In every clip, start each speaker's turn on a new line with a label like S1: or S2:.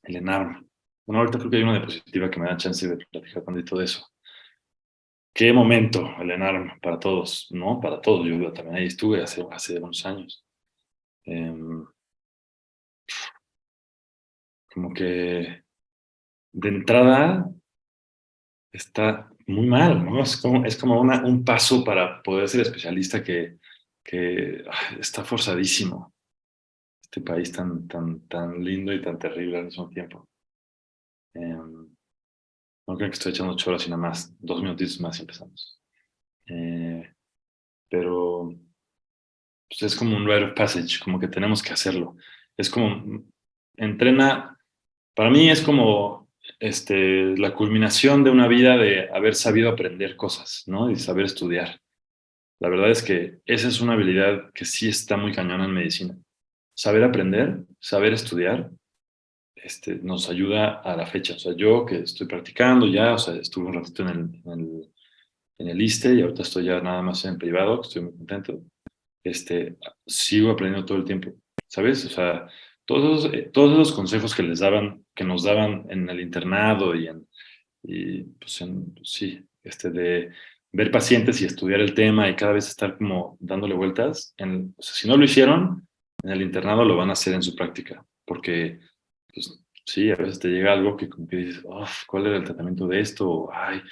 S1: el ENARM. Bueno, ahorita creo que hay una diapositiva que me da chance de platicar tantito de eso. Qué momento el ENARM para todos, ¿no? Para todos. Yo también ahí estuve hace unos años. Em, Como que de entrada está muy mal, ¿no? Es como un paso para poder ser especialista que está forzadísimo. Este país tan lindo y tan terrible al mismo tiempo. Em, no creo que estoy echando choros y nada más. 2 minutitos más y empezamos. Eh, pero pues, es como un rite of passage, como que tenemos que hacerlo. Es como, entrena, para mí es como la culminación de una vida de haber sabido aprender cosas, ¿no? Y saber estudiar. La verdad es que esa es una habilidad que sí está muy cañona en medicina. Saber aprender, saber estudiar, nos ayuda a la fecha. O sea, yo que estoy practicando ya, o sea, estuve un ratito en el ISSSTE y ahorita estoy ya nada más en privado, que estoy muy contento. este, Sigo aprendiendo todo el tiempo, ¿sabes? O sea, todos esos consejos que que nos daban en el internado pues sí, de ver pacientes y estudiar el tema y cada vez estar como dándole vueltas, o sea, si no lo hicieron, en el internado lo van a hacer en su práctica, porque, pues, sí, a veces te llega algo que como que dices, "Uf, ¿cuál era el tratamiento de esto?" O, "Ay,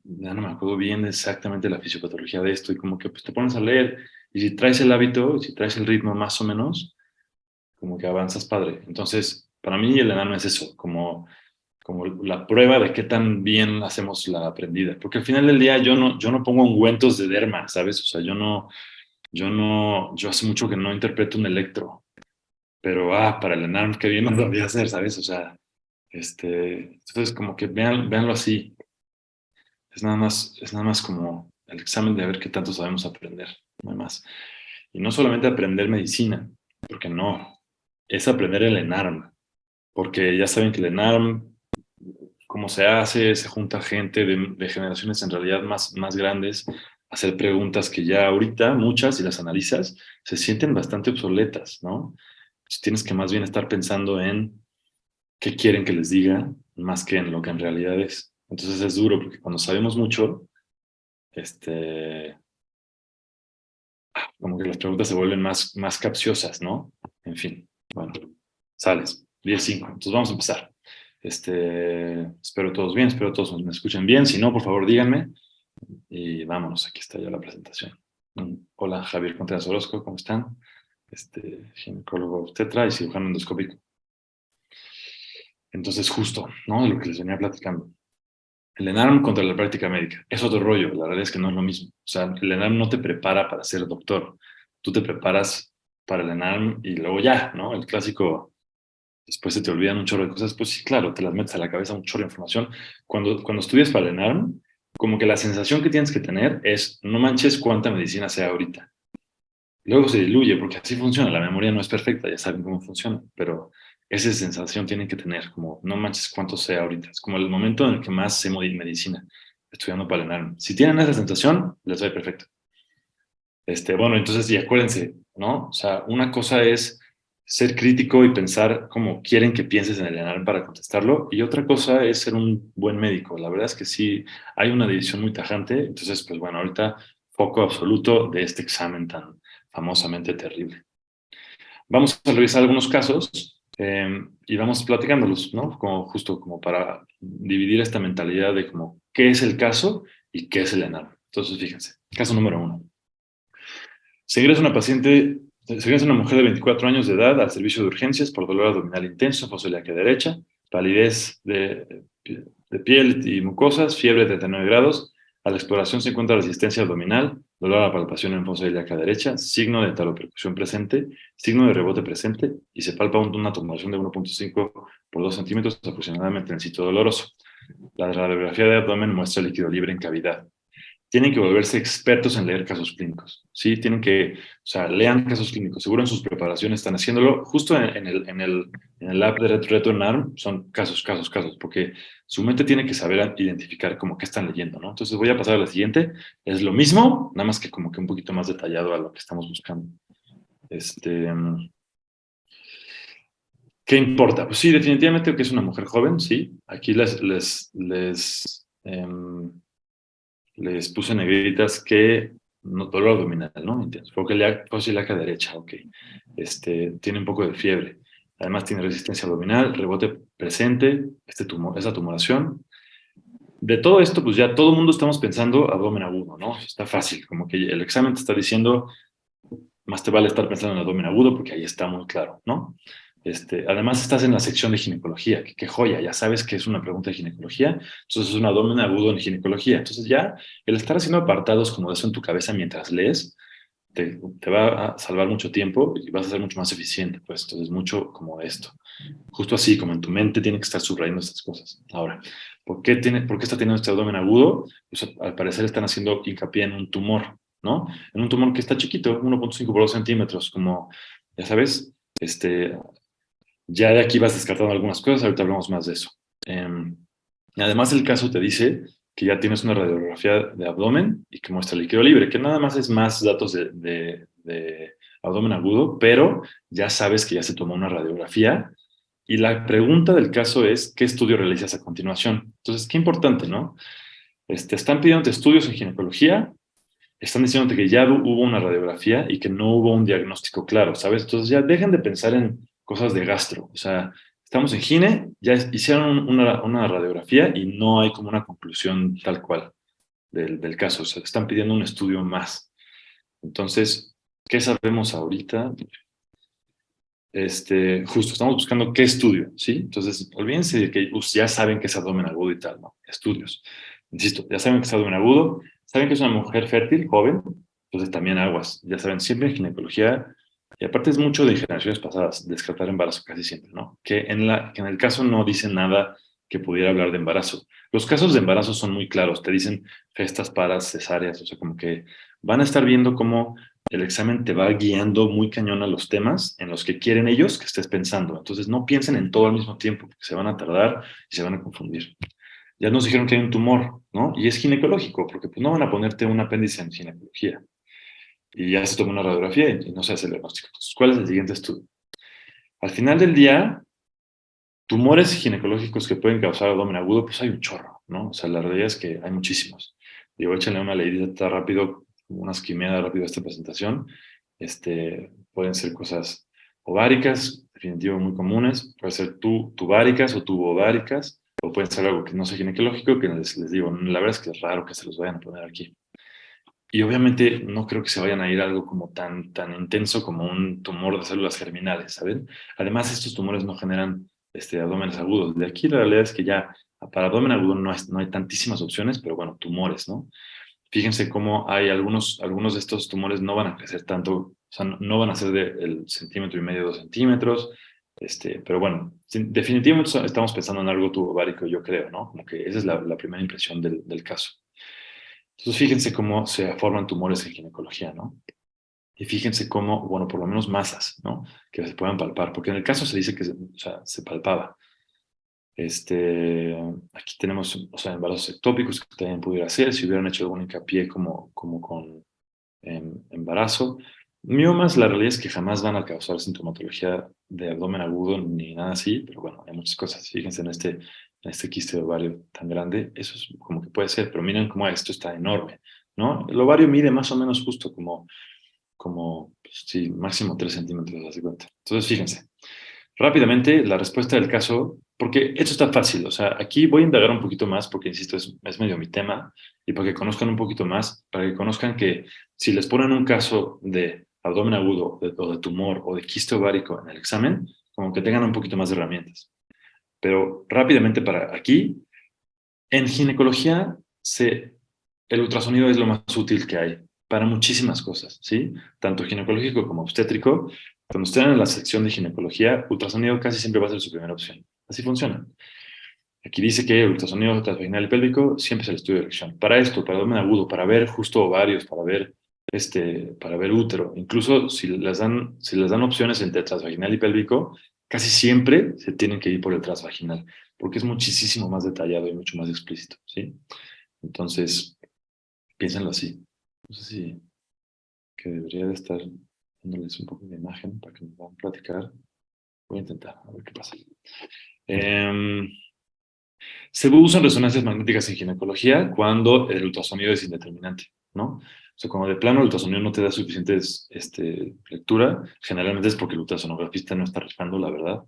S1: ya no me acuerdo bien exactamente la fisiopatología de esto", y como que pues te pones a leer, y si traes el hábito, si traes el ritmo más o menos, como que avanzas padre. Entonces, para mí el enano es eso, como la prueba de qué tan bien hacemos la aprendida. Porque al final del día yo no pongo ungüentos de derma, ¿sabes? O sea, yo hace mucho que no interpreto un electro, pero para el ENARM, qué bien lo voy a hacer, ¿sabes? O sea, entonces como que véanlo así. Es nada más como el examen de ver qué tanto sabemos aprender, no hay más. Y no solamente aprender medicina, porque no, es aprender el ENARM, porque ya saben que el ENARM, como se hace, se junta gente de generaciones en realidad más grandes a hacer preguntas que ya ahorita, muchas, si las analizas, se sienten bastante obsoletas, ¿no? Entonces tienes que más bien estar pensando en qué quieren que les diga, más que en lo que en realidad es. Entonces es duro, porque cuando sabemos mucho, este, como que las preguntas se vuelven más capciosas, ¿no? En fin, bueno, sales, 10:05. Entonces vamos a empezar. Espero todos bien, espero todos me escuchen bien. Si no, por favor, díganme. Y vámonos, aquí está ya la presentación. Hola, Javier Contreras Orozco, ¿cómo están? Ginecólogo obstetra y cirujano endoscópico. Entonces, justo, ¿no? De lo que les venía platicando. El ENARM contra la práctica médica es otro rollo, la verdad es que no es lo mismo. O sea, el ENARM no te prepara para ser doctor, tú te preparas para el ENARM y luego ya, ¿no? El clásico, después se te olvidan un chorro de cosas, pues sí, claro, te las metes a la cabeza un chorro de información. Cuando estudias para el ENARM, como que la sensación que tienes que tener es, no manches cuánta medicina sea ahorita. Luego se diluye, porque así funciona, la memoria no es perfecta, ya saben cómo funciona, pero esa sensación tienen que tener, como no manches cuánto sé ahorita, es como el momento en el que más sé de medicina, estudiando para el ENARM. Si tienen esa sensación, les va a ir perfecto. Bueno, entonces, y acuérdense, ¿no? O sea, una cosa es ser crítico y pensar como quieren que pienses en el ENARM para contestarlo, y otra cosa es ser un buen médico. La verdad es que sí, hay una división muy tajante, entonces, pues bueno, ahorita foco absoluto de este examen tan famosamente terrible. Vamos a revisar algunos casos y vamos platicándolos, ¿no? Como justo como para dividir esta mentalidad de como qué es el caso y qué es el ENARM. Entonces, fíjense, caso número 1. Se ingresa una mujer de 24 años de edad al servicio de urgencias por dolor abdominal intenso, fosiliaca derecha, palidez de piel y mucosas, fiebre de 39 grados. A la exploración se encuentra resistencia abdominal, dolor a la palpación en fosa ilíaca derecha, signo de talopercusión presente, signo de rebote presente y se palpa una tumoración de 1.5 por 2 centímetros aproximadamente en el sitio doloroso. La radiografía de abdomen muestra líquido libre en cavidad. Tienen que volverse expertos en leer casos clínicos, ¿sí? Tienen que, o sea, lean casos clínicos. Seguro en sus preparaciones están haciéndolo. Justo en el app de RetroNarm son casos, casos, casos, porque su mente tiene que saber identificar como qué están leyendo, ¿no? Entonces voy a pasar a la siguiente. Es lo mismo, nada más que como que un poquito más detallado a lo que estamos buscando. ¿Qué importa? Pues sí, definitivamente que es una mujer joven, sí. Aquí les puse negritas que no, dolor abdominal, ¿no? ¿Entiendes? Fociliaca derecha, ok. Tiene un poco de fiebre. Además tiene resistencia abdominal, rebote presente, esa tumoración. De todo esto, pues ya todo el mundo estamos pensando abdomen agudo, ¿no? Está fácil, como que el examen te está diciendo, más te vale estar pensando en abdomen agudo porque ahí está muy claro, ¿no? Además estás en la sección de ginecología, qué joya, ya sabes que es una pregunta de ginecología, entonces es un abdomen agudo en ginecología. Entonces ya el estar haciendo apartados como eso en tu cabeza mientras lees, te va a salvar mucho tiempo y vas a ser mucho más eficiente, pues entonces mucho como esto. Justo así, como en tu mente tiene que estar subrayando estas cosas. Ahora, ¿por qué está teniendo este abdomen agudo? Pues al parecer están haciendo hincapié en un tumor, ¿no? En un tumor que está chiquito, 1.5 por 2 centímetros, como, ya sabes, ya de aquí vas descartando algunas cosas, ahorita hablamos más de eso. Em, Además, el caso te dice que ya tienes una radiografía de abdomen y que muestra líquido libre, que nada más es más datos de abdomen agudo, pero ya sabes que ya se tomó una radiografía y la pregunta del caso es, ¿qué estudio realizas a continuación? Entonces, qué importante, ¿no? Están pidiendo estudios en ginecología, están diciendo que ya hubo una radiografía y que no hubo un diagnóstico claro, ¿sabes? Entonces ya dejen de pensar en cosas de gastro. O sea, estamos en gine, ya hicieron una radiografía y no hay como una conclusión tal cual del caso. O sea, están pidiendo un estudio más. Entonces, ¿qué sabemos ahorita? Justo, estamos buscando qué estudio, ¿sí? Entonces, olvídense de que ya saben que es abdomen agudo y tal, ¿no? Estudios. Insisto, ya saben que es abdomen agudo, saben que es una mujer fértil, joven, entonces también aguas. Ya saben, siempre en ginecología, y aparte es mucho de generaciones pasadas, descartar embarazo casi siempre, ¿no? Que en el caso no dicen nada que pudiera hablar de embarazo. Los casos de embarazo son muy claros, te dicen festas, paras, cesáreas, o sea, como que van a estar viendo cómo el examen te va guiando muy cañón a los temas en los que quieren ellos que estés pensando. Entonces no piensen en todo al mismo tiempo, porque se van a tardar y se van a confundir. Ya nos dijeron que hay un tumor, ¿no? Y es ginecológico, porque pues no van a ponerte un apéndice en ginecología. Y ya se toma una radiografía y no se hace el diagnóstico. Entonces, ¿cuál es el siguiente estudio? Al final del día, tumores ginecológicos que pueden causar abdomen agudo, pues hay un chorro, ¿no? O sea, la realidad es que hay muchísimos. Digo, échenle una leidita rápido, una esquimeada rápido a esta presentación. Pueden ser cosas ováricas, definitivamente muy comunes. Puede ser tubáricas o tubováricas, o pueden ser algo que no sea ginecológico, que les digo, la verdad es que es raro que se los vayan a poner aquí. Y obviamente no creo que se vayan a ir a algo como tan intenso como un tumor de células germinales, ¿saben? Además, estos tumores no generan abdómenes agudos. De aquí la realidad es que ya para abdomen agudo no hay tantísimas opciones, pero bueno, tumores, ¿no? Fíjense cómo hay algunos de estos tumores no van a crecer tanto, o sea, no van a ser del centímetro y medio, 2 centímetros, pero bueno, definitivamente estamos pensando en algo tubovárico, yo creo, ¿no? Como que esa es la primera impresión del caso. Entonces, fíjense cómo se forman tumores en ginecología, ¿no? Y fíjense cómo, bueno, por lo menos masas, ¿no? Que se puedan palpar, porque en el caso se dice que o sea, se palpaba. Aquí tenemos, o sea, embarazos ectópicos que también pudiera ser, si hubieran hecho algún hincapié como con embarazo. Miomas, la realidad es que jamás van a causar sintomatología de abdomen agudo ni nada así, pero bueno, hay muchas cosas. Fíjense en este quiste de ovario tan grande, eso es como que puede ser, pero miren cómo esto está enorme, ¿no? El ovario mide más o menos justo como pues, sí, máximo 3 centímetros, así cuenta. Entonces, fíjense, rápidamente la respuesta del caso, porque esto está fácil, o sea, aquí voy a indagar un poquito más, porque insisto, es medio mi tema, y para que conozcan un poquito más, para que conozcan que si les ponen un caso de abdomen agudo o de tumor o de quiste ovárico en el examen, como que tengan un poquito más de herramientas. Pero rápidamente para aquí, en ginecología, el ultrasonido es lo más útil que hay para muchísimas cosas, ¿sí? Tanto ginecológico como obstétrico. Cuando estén en la sección de ginecología, ultrasonido casi siempre va a ser su primera opción. Así funciona. Aquí dice que el ultrasonido transvaginal y pélvico siempre es el estudio de erección. Para esto, para abdomen agudo, para ver justo ovarios, para ver útero, incluso si les dan opciones entre transvaginal y pélvico, casi siempre se tienen que ir por el transvaginal, porque es muchísimo más detallado y mucho más explícito, ¿sí? Entonces, piénsenlo así. No sé si que debería de estar dándoles un poco de imagen para que nos puedan platicar. Voy a intentar, a ver qué pasa. Se usan resonancias magnéticas en ginecología cuando el ultrasonido es indeterminante, ¿no? O sea, cuando de plano el ultrasonido no te da suficiente lectura, generalmente es porque el ultrasonografista no está rifando, la verdad.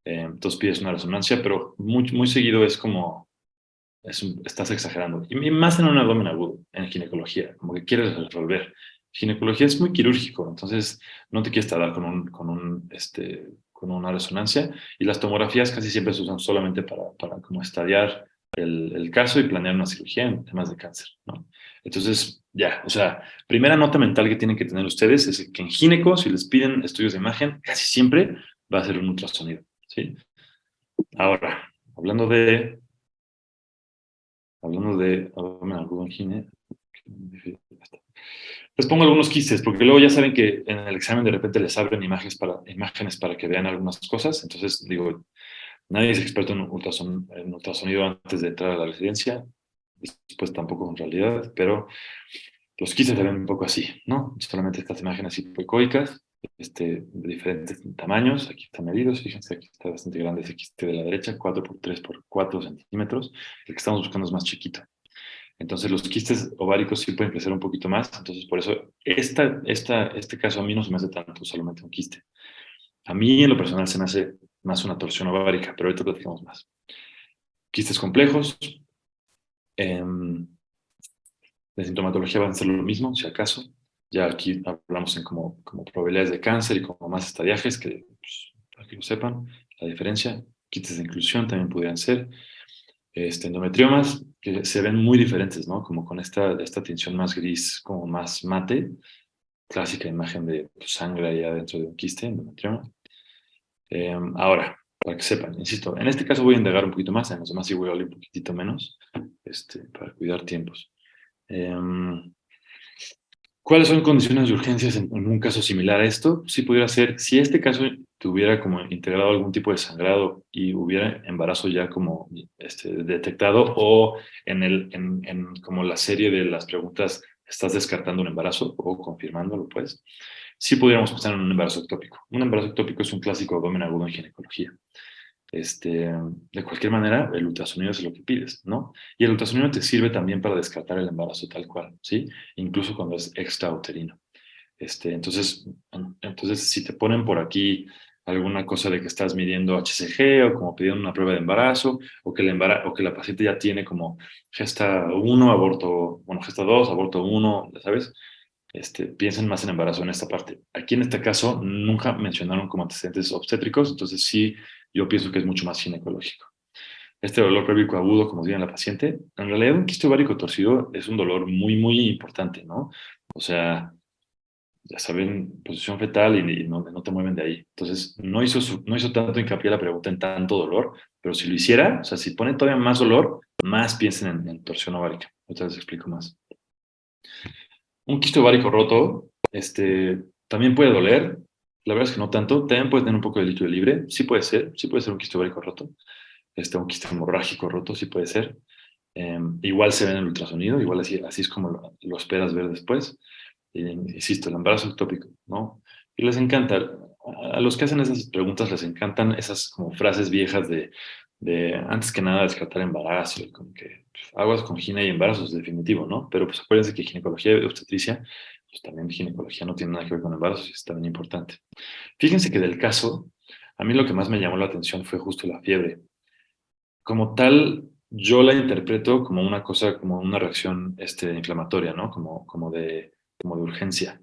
S1: Entonces pides una resonancia, pero muy seguido es como, estás exagerando. Y más en un abdomen agudo, en ginecología, como que quieres resolver. Ginecología es muy quirúrgico, entonces no te quieres tardar con una resonancia, y las tomografías casi siempre se usan solamente para como estadiar el caso y planear una cirugía en temas de cáncer, ¿no? Entonces, ya, o sea, primera nota mental que tienen que tener ustedes es que en gineco, si les piden estudios de imagen, casi siempre va a ser un ultrasonido, ¿sí? Ahora, hablando de abdomen agudo en gine, les pongo algunos quistes, porque luego ya saben que en el examen de repente les abren imágenes para que vean algunas cosas. Entonces, digo, nadie es experto en ultrasonido antes de entrar a la residencia, después tampoco en realidad, pero los quistes se ven un poco así, ¿no? Solamente estas imágenes hipoecoicas, de diferentes tamaños. Aquí están medidos, fíjense, aquí está bastante grande ese quiste de la derecha, 4 por 3 por 4 centímetros. El que estamos buscando es más chiquito. Entonces los quistes ováricos sí pueden crecer un poquito más. Entonces por eso este caso a mí no se me hace tanto solamente un quiste. A mí en lo personal se me hace más una torsión ovárica, pero ahorita platicamos más. Quistes complejos. Eh, de sintomatología van a ser lo mismo, si acaso. Ya aquí hablamos en como probabilidades de cáncer y como más estadiajes, que pues, para que lo sepan, la diferencia. Quistes de inclusión también pudieran ser. Endometriomas que se ven muy diferentes, ¿no? Como con esta tinción más gris, como más mate, clásica imagen de pues, sangre ahí adentro de un quiste, endometrioma. Ahora, para que sepan, insisto, en este caso voy a indagar un poquito más, en los demás sí voy a hablar un poquitito menos, para cuidar tiempos. ¿Cuáles son condiciones de urgencias en un caso similar a esto? Sí pudiera ser, si este caso tuviera como integrado algún tipo de sangrado y hubiera embarazo ya como detectado, o en como la serie de las preguntas estás descartando un embarazo o confirmándolo, pues, sí pudiéramos pensar en un embarazo ectópico. Un embarazo ectópico es un clásico abdomen agudo en ginecología. De cualquier manera, el ultrasonido es lo que pides, ¿no? Y el ultrasonido te sirve también para descartar el embarazo tal cual, ¿sí? Incluso cuando es extrauterino. Entonces, si te ponen por aquí alguna cosa de que estás midiendo HCG o como pidiendo una prueba de embarazo o que la paciente ya tiene como gesta 1, aborto, bueno, gesta 2, aborto 1, ¿sabes? Piensen más en embarazo en esta parte. Aquí en este caso nunca mencionaron como antecedentes obstétricos, entonces sí, yo pienso que es mucho más ginecológico. Este dolor pélvico agudo, como dice la paciente, en realidad un quiste ovárico torcido es un dolor muy importante, ¿no? O sea, ya saben, posición fetal y no te mueven de ahí. Entonces, no hizo tanto hincapié la pregunta en tanto dolor, pero si lo hiciera, o sea, si pone todavía más dolor, más piensen en torsión ovárica. Otra vez explico más. Un quiste ovárico roto, también puede doler. La verdad es que no tanto. También puede tener un poco de líquido libre. Sí puede ser un quiste ovárico roto. Un quiste hemorrágico roto, sí puede ser. Igual se ve en el ultrasonido, igual así es como lo esperas ver después. Insisto, el embarazo ectópico, ¿no? Y les encanta, a los que hacen esas preguntas les encantan esas como frases viejas de antes que nada descartar embarazo, y como que pues, aguas con gine y embarazos, definitivo, ¿no? Pero pues acuérdense que ginecología y obstetricia, pues también ginecología no tiene nada que ver con embarazos y es también importante. Fíjense que del caso, a mí lo que más me llamó la atención fue justo la fiebre. Como tal, yo la interpreto como una cosa, como una reacción inflamatoria, ¿no? Como de urgencia.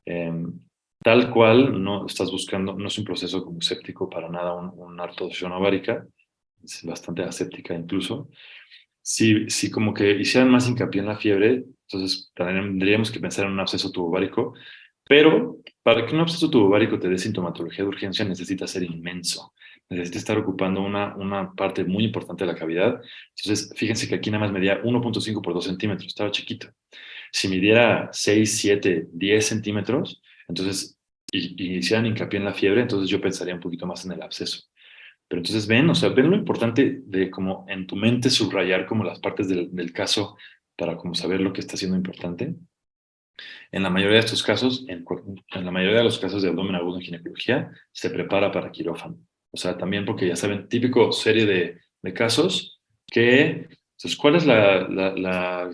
S1: Em, Tal cual, no estás buscando, no es un proceso como séptico para nada, una torsión ovárica, es bastante aséptica incluso. Si como que hicieran más hincapié en la fiebre, entonces tendríamos que pensar en un absceso tubovárico, pero para que un absceso tubovárico te dé sintomatología de urgencia necesita ser inmenso, necesita estar ocupando una parte muy importante de la cavidad. Entonces, fíjense que aquí nada más medía 1.5 por 2 centímetros, estaba chiquito. Si midiera 6, 7, 10 centímetros, entonces, y hicieran hincapié en la fiebre, entonces yo pensaría un poquito más en el absceso. Pero entonces ven, o sea, ven lo importante de como en tu mente subrayar como las partes del caso para como saber lo que está siendo importante. En la mayoría de estos casos, en la mayoría de los casos de abdomen agudo en ginecología, se prepara para quirófano, O sea, también porque ya saben, típico serie de casos que, entonces, ¿cuál es la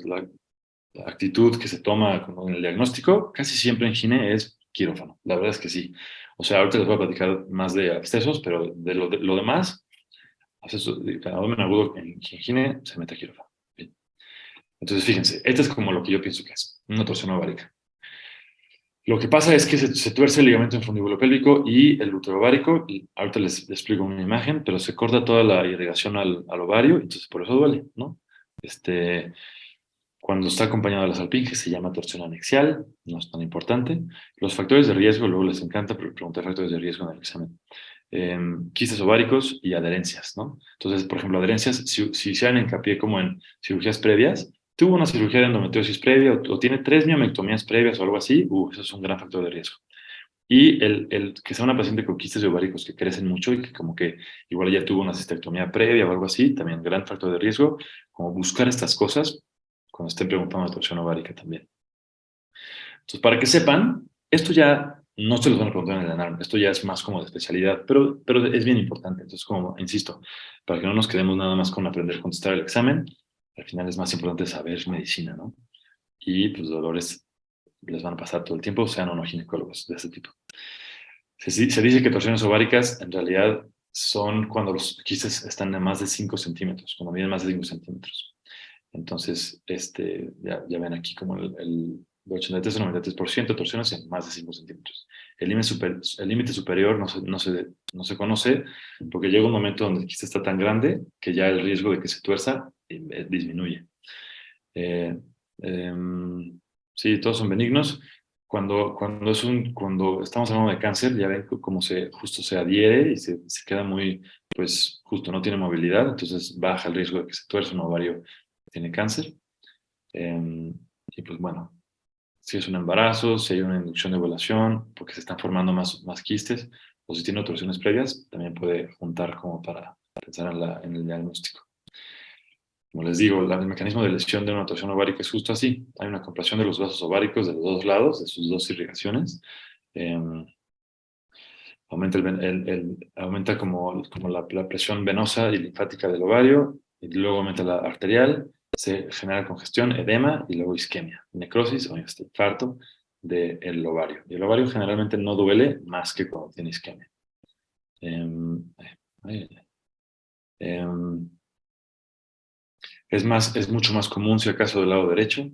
S1: actitud que se toma en el diagnóstico? Casi siempre en gine es quirófano. La verdad es que sí. O sea, ahorita les voy a platicar más de abscesos, pero de lo demás, absceso, abdomen agudo en gine se mete a quirófano. Bien. Entonces, fíjense, este es como lo que yo pienso que es una torsión ovárica. Lo que pasa es que se tuerce el ligamento infundíbulo pélvico y el útero ovárico, y ahorita les explico una imagen, pero se corta toda la irrigación al ovario, entonces por eso duele, ¿no? Cuando está acompañado de la salpinge se llama torsión anexial, no es tan importante. Los factores de riesgo, luego les encanta preguntar factores de riesgo en el examen. Quistes ováricos y adherencias, ¿no? Entonces, por ejemplo, adherencias, si se dan hincapié como en cirugías previas, tuvo una cirugía de endometriosis previa o tiene 3 miomectomías previas o algo así, eso es un gran factor de riesgo. Y el que sea una paciente con quistes ováricos que crecen mucho y que como que igual ya tuvo una cistectomía previa o algo así, también gran factor de riesgo, como buscar estas cosas cuando estén preguntando de torsión ovárica también. Entonces, para que sepan, esto ya no se los van a preguntar en el ENARM, esto ya es más como de especialidad, pero es bien importante. Entonces, como insisto, para que no nos quedemos nada más con aprender a contestar el examen, al final es más importante saber medicina, ¿no? Y pues dolores les van a pasar todo el tiempo, sean o no ginecólogos de ese tipo. Se dice que torsiones ováricas en realidad son cuando los quistes están de más de 5 centímetros, cuando miden más de 5 centímetros. Entonces, ya ven aquí como el 83 o 93% de torsiones en más de 5 centímetros. El límite superior no se conoce porque llega un momento donde el quiste está tan grande que ya el riesgo de que se tuerza disminuye. Eh, sí, todos son benignos. Cuando estamos hablando de cáncer, ya ven cómo justo se adhiere y se queda muy, pues justo no tiene movilidad, entonces baja el riesgo de que se tuerza un ovario que tiene cáncer. Y pues bueno, si es un embarazo, si hay una inducción de ovulación, porque se están formando más quistes, o si tiene torsiones previas, también puede juntar como para pensar en el diagnóstico. Como les digo, el mecanismo de lesión de una torsión ovárica es justo así. Hay una compresión de los vasos ováricos de los dos lados, de sus dos irrigaciones. Eh, aumenta como la presión venosa y linfática del ovario, y luego aumenta la arterial, se genera congestión, edema y luego isquemia, necrosis o infarto del ovario. Y el ovario generalmente no duele más que cuando tiene isquemia. Eh, eh, es mucho más común si acaso del lado derecho.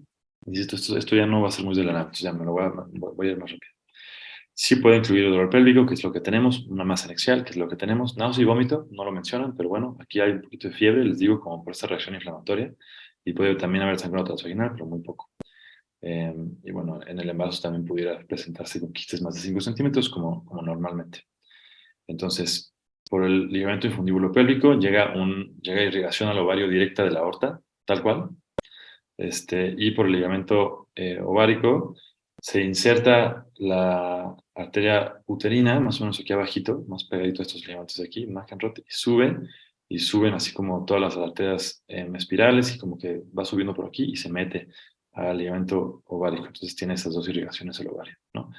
S1: Insisto, esto ya no va a ser muy de la nada, entonces ya me lo voy a ir más rápido. Sí puede incluir dolor pélvico, que es lo que tenemos, una masa anexial, que es lo que tenemos, náusea y vómito, no lo mencionan, pero bueno, aquí hay un poquito de fiebre, les digo, como por esta reacción inflamatoria, y puede también haber sangrado transvaginal, pero muy poco. Y bueno, en el embarazo también pudiera presentarse con quistes más de 5 centímetros, como normalmente. Entonces, por el ligamento infundíbulo pélvico llega irrigación al ovario directa de la aorta, tal cual, y por el ligamento ovárico se inserta la arteria uterina, más o menos aquí abajito, más pegadito a estos ligamentos de aquí, Markenrod, y suben así como todas las arterias espirales y como que va subiendo por aquí y se mete al ligamento ovárico. Entonces tiene esas dos irrigaciones el ovario, ¿no?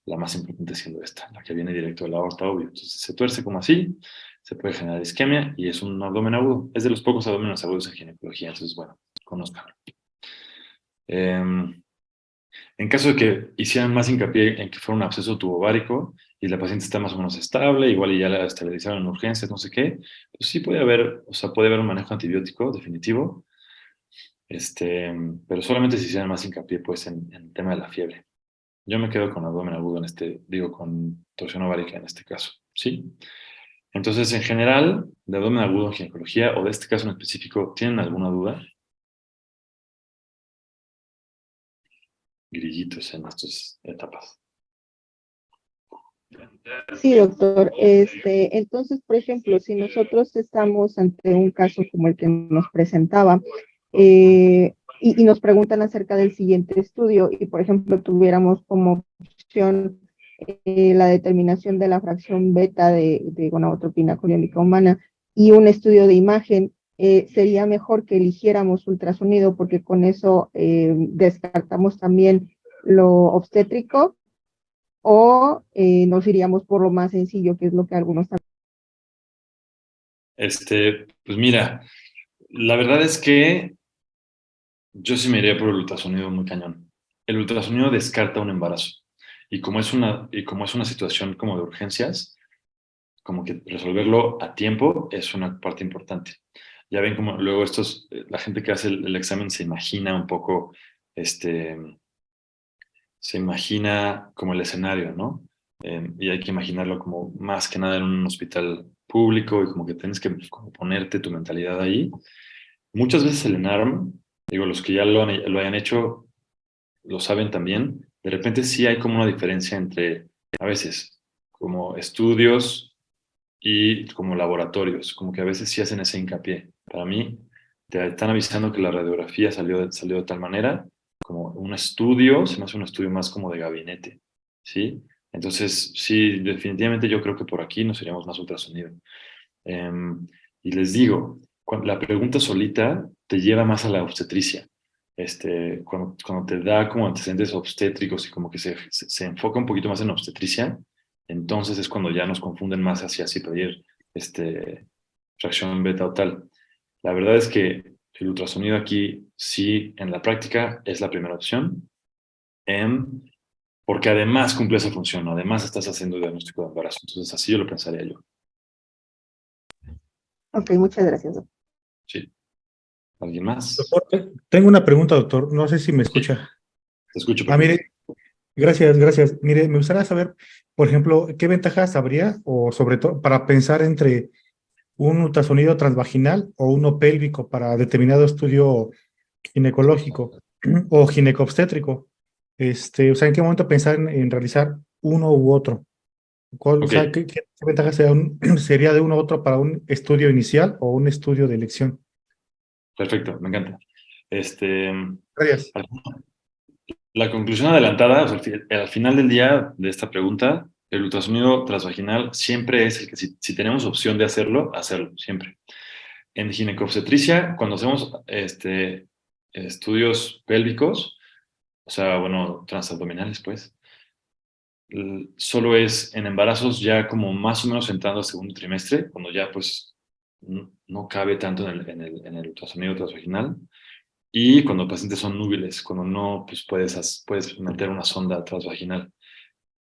S1: La más importante siendo esta, la que viene directo de la aorta, obvio. Entonces se tuerce como así, se puede generar isquemia y es un abdomen agudo. Es de los pocos abdómenes agudos en ginecología, entonces bueno, conozcanlo. En caso de que hicieran más hincapié en que fuera un absceso tubovárico y la paciente está más o menos estable, igual y ya la estabilizaron en urgencias, no sé qué, pues sí puede haber, o sea, puede haber un manejo antibiótico definitivo, pero solamente si hicieran más hincapié, pues, en el tema de la fiebre. Yo me quedo con abdomen agudo con torsión ovárica en este caso, ¿sí? Entonces, en general, de abdomen agudo en ginecología o de este caso en específico, ¿tienen alguna duda? Grillitos en estas etapas.
S2: Sí, doctor. Entonces, por ejemplo, si nosotros estamos ante un caso como el que nos presentaba, y nos preguntan acerca del siguiente estudio, y por ejemplo, tuviéramos como opción la determinación de la fracción beta de gonadotropina coriónica humana y un estudio de imagen, sería mejor que eligiéramos ultrasonido, porque con eso descartamos también lo obstétrico, o nos iríamos por lo más sencillo, que es lo que algunos
S1: Pues mira, la verdad es que yo sí me iría por el ultrasonido muy cañón. El ultrasonido descarta un embarazo. Y como es una situación como de urgencias, como que resolverlo a tiempo es una parte importante. Ya ven como luego la gente que hace el examen se imagina un poco, este, se imagina como el escenario, ¿no? Y hay que imaginarlo como más que nada en un hospital público y como que tienes que como ponerte tu mentalidad ahí. Muchas veces el ENARM, digo, los que ya lo hayan hecho, lo saben también, de repente sí hay como una diferencia entre, a veces, como estudios y como laboratorios, como que a veces sí hacen ese hincapié. Para mí, te están avisando que la radiografía salió de tal manera, como un estudio, se me hace un estudio más como de gabinete, ¿sí? Entonces, sí, definitivamente yo creo que por aquí nos iríamos más ultrasonido. Em, y les digo, la pregunta solita te lleva más a la obstetricia. Cuando te da como antecedentes obstétricos y como que se enfoca un poquito más en obstetricia, entonces es cuando ya nos confunden más hacia si pedir fracción beta o tal. La verdad es que el ultrasonido aquí sí, en la práctica, es la primera opción, em, porque además cumple esa función, ¿no? Además estás haciendo diagnóstico de embarazo. Entonces así yo lo pensaría yo.
S2: Ok, muchas gracias, doctor.
S1: Sí. ¿Alguien más?
S3: Doctor, tengo una pregunta, doctor. No sé si me
S1: Sí,
S3: escucha.
S1: te escucho perfecto.
S3: Mire, gracias, gracias. Mire, me gustaría saber, por ejemplo, qué ventajas habría, o sobre todo, para pensar entre un ultrasonido transvaginal o uno pélvico para determinado estudio ginecológico o ginecobstétrico. O sea, ¿en qué momento pensar en realizar uno u otro? O
S1: Ok,
S3: sea, ¿qué ventaja sería de uno u otro para un estudio inicial o un estudio de elección?
S1: perfecto, me encanta. Este,
S3: Gracias.
S1: la conclusión adelantada, o sea, al final del día de esta pregunta, el ultrasonido transvaginal siempre es el que, si tenemos opción de hacerlo, siempre. En ginecobstetricia, cuando hacemos estudios pélvicos, o sea, bueno, transabdominales, pues, solo es en embarazos ya como más o menos entrando al segundo trimestre, cuando ya pues no cabe tanto en el ultrasonido transvaginal, y cuando pacientes son núbiles, cuando no pues puedes meter una sonda transvaginal.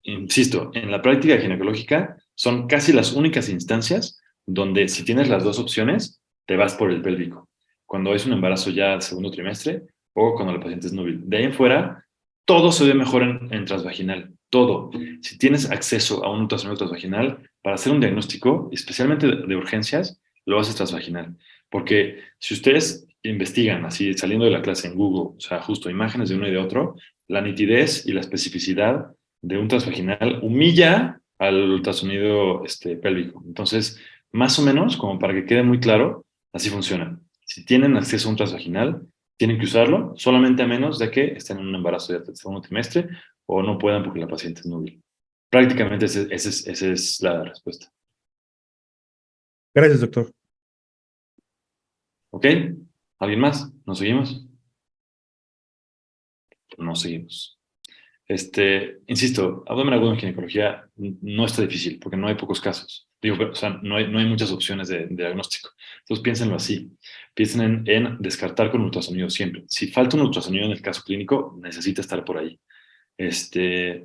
S1: Insisto, en la práctica ginecológica son casi las únicas instancias donde si tienes las dos opciones, te vas por el pélvico. Cuando es un embarazo ya al segundo trimestre o cuando la paciente es núbil. De ahí en fuera, todo se ve mejor en transvaginal. Todo. Si tienes acceso a un ultrasonido transvaginal, para hacer un diagnóstico, especialmente de urgencias, lo haces transvaginal. Porque si ustedes investigan así, saliendo de la clase en Google, o sea, justo imágenes de uno y de otro, la nitidez y la especificidad de un transvaginal humilla al ultrasonido pélvico. Entonces, más o menos, como para que quede muy claro, así funciona. Si tienen acceso a un transvaginal, tienen que usarlo, solamente a menos de que estén en un embarazo de segundo trimestre o no puedan porque la paciente es núbil. Prácticamente esa es la respuesta.
S3: Gracias, doctor.
S1: ¿Ok? ¿Alguien más? ¿Nos seguimos? Nos seguimos. Insisto, abdomen agudo en ginecología no está difícil porque no hay pocos casos. Digo, o sea, no hay muchas opciones de diagnóstico. Entonces piénsenlo así. Piensen en descartar con ultrasonido siempre. Si falta un ultrasonido en el caso clínico, necesita estar por ahí.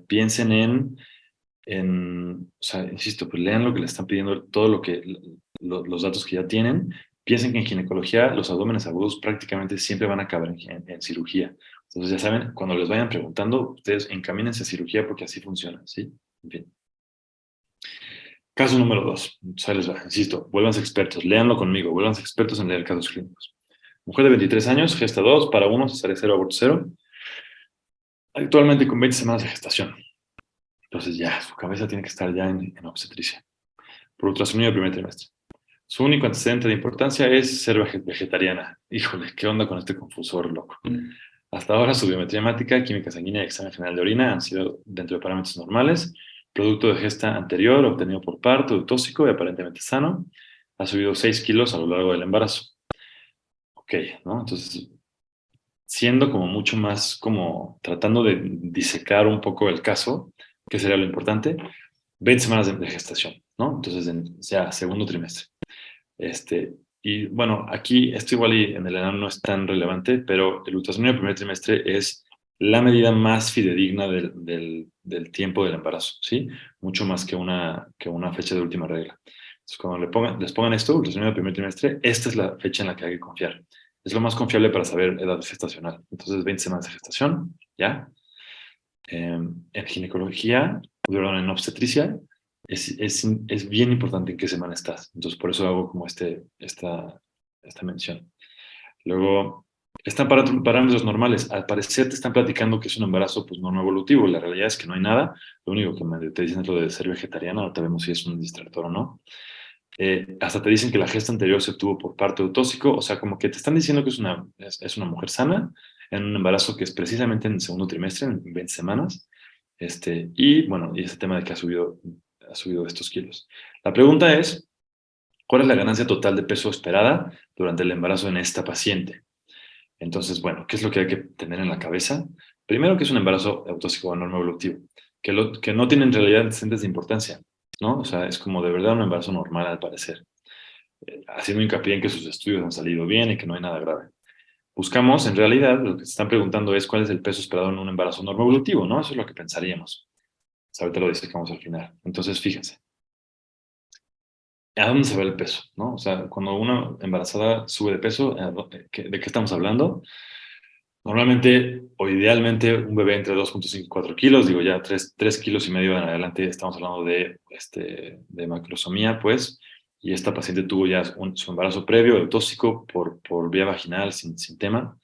S1: Piensen o sea, insisto, pues lean lo que le están pidiendo, todo los datos que ya tienen. Piensen que en ginecología los abdómenes agudos prácticamente siempre van a acabar en cirugía. Entonces, ya saben, cuando les vayan preguntando, ustedes encamínense a cirugía porque así funciona, ¿sí? En fin. Caso número 2. O sea, les va, insisto, vuélvanse expertos, léanlo conmigo, vuélvanse expertos en leer casos clínicos. Mujer de 23 años, gesta 2, para 1, cesárea 0, aborto 0. Actualmente con 20 semanas de gestación. Entonces ya, su cabeza tiene que estar ya en obstetricia. Por ultrasonido de primer trimestre. Su único antecedente de importancia es ser vegetariana. Híjole, ¿qué onda con este confusor, loco? Hasta ahora su biometría hemática, química sanguínea y examen general de orina han sido dentro de parámetros normales. Producto de gesta anterior obtenido por parto eutóxico y aparentemente sano. Ha subido 6 kilos a lo largo del embarazo. Ok, ¿no? Entonces, siendo como mucho más como tratando de disecar un poco el caso, que sería lo importante, 20 semanas de gestación, ¿no? Entonces, ya segundo trimestre. Y bueno, aquí esto igual y en el ENAM no es tan relevante, pero el ultrasonido del primer trimestre es la medida más fidedigna del tiempo del embarazo, ¿sí? Mucho más que una fecha de última regla. Entonces, cuando les pongan esto, ultrasonido del primer trimestre, esta es la fecha en la que hay que confiar. Es lo más confiable para saber edad gestacional. Entonces, 20 semanas de gestación, ¿ya? En ginecología, perdón, en obstetricia, es bien importante en qué semana estás. Entonces, por eso hago como esta mención. Luego, están parámetros normales. Al parecer te están platicando que es un embarazo pues, no evolutivo. La realidad es que no hay nada. Lo único que te dicen es lo de ser vegetariana. Ahorita vemos si es un distractor o no. Hasta te dicen que la gesta anterior se obtuvo por parto eutóxico. O sea, como que te están diciendo que es una mujer sana en un embarazo que es precisamente en el segundo trimestre, en 20 semanas. Y bueno, y ese tema de que ha subido estos kilos. La pregunta es, ¿cuál es la ganancia total de peso esperada durante el embarazo en esta paciente? Entonces, bueno, ¿qué es lo que hay que tener en la cabeza? Primero, que es un embarazo autóxico anormal evolutivo, que no tiene en realidad antecedentes de importancia, ¿no? O sea, es como de verdad un embarazo normal al parecer, haciendo hincapié en que sus estudios han salido bien y que no hay nada grave. Buscamos, en realidad, lo que se están preguntando es cuál es el peso esperado en un embarazo normal evolutivo, ¿no? Eso es lo que pensaríamos. Ahorita lo disecamos al final. Entonces, fíjense. ¿A dónde se va el peso? ¿No? O sea, cuando una embarazada sube de peso, ¿de qué estamos hablando? Normalmente o idealmente un bebé entre 2.5 y 4 kilos, digo ya 3 kilos y medio en adelante estamos hablando de macrosomía, pues, y esta paciente tuvo ya su embarazo previo, eutóxico, por vía vaginal, sin tema.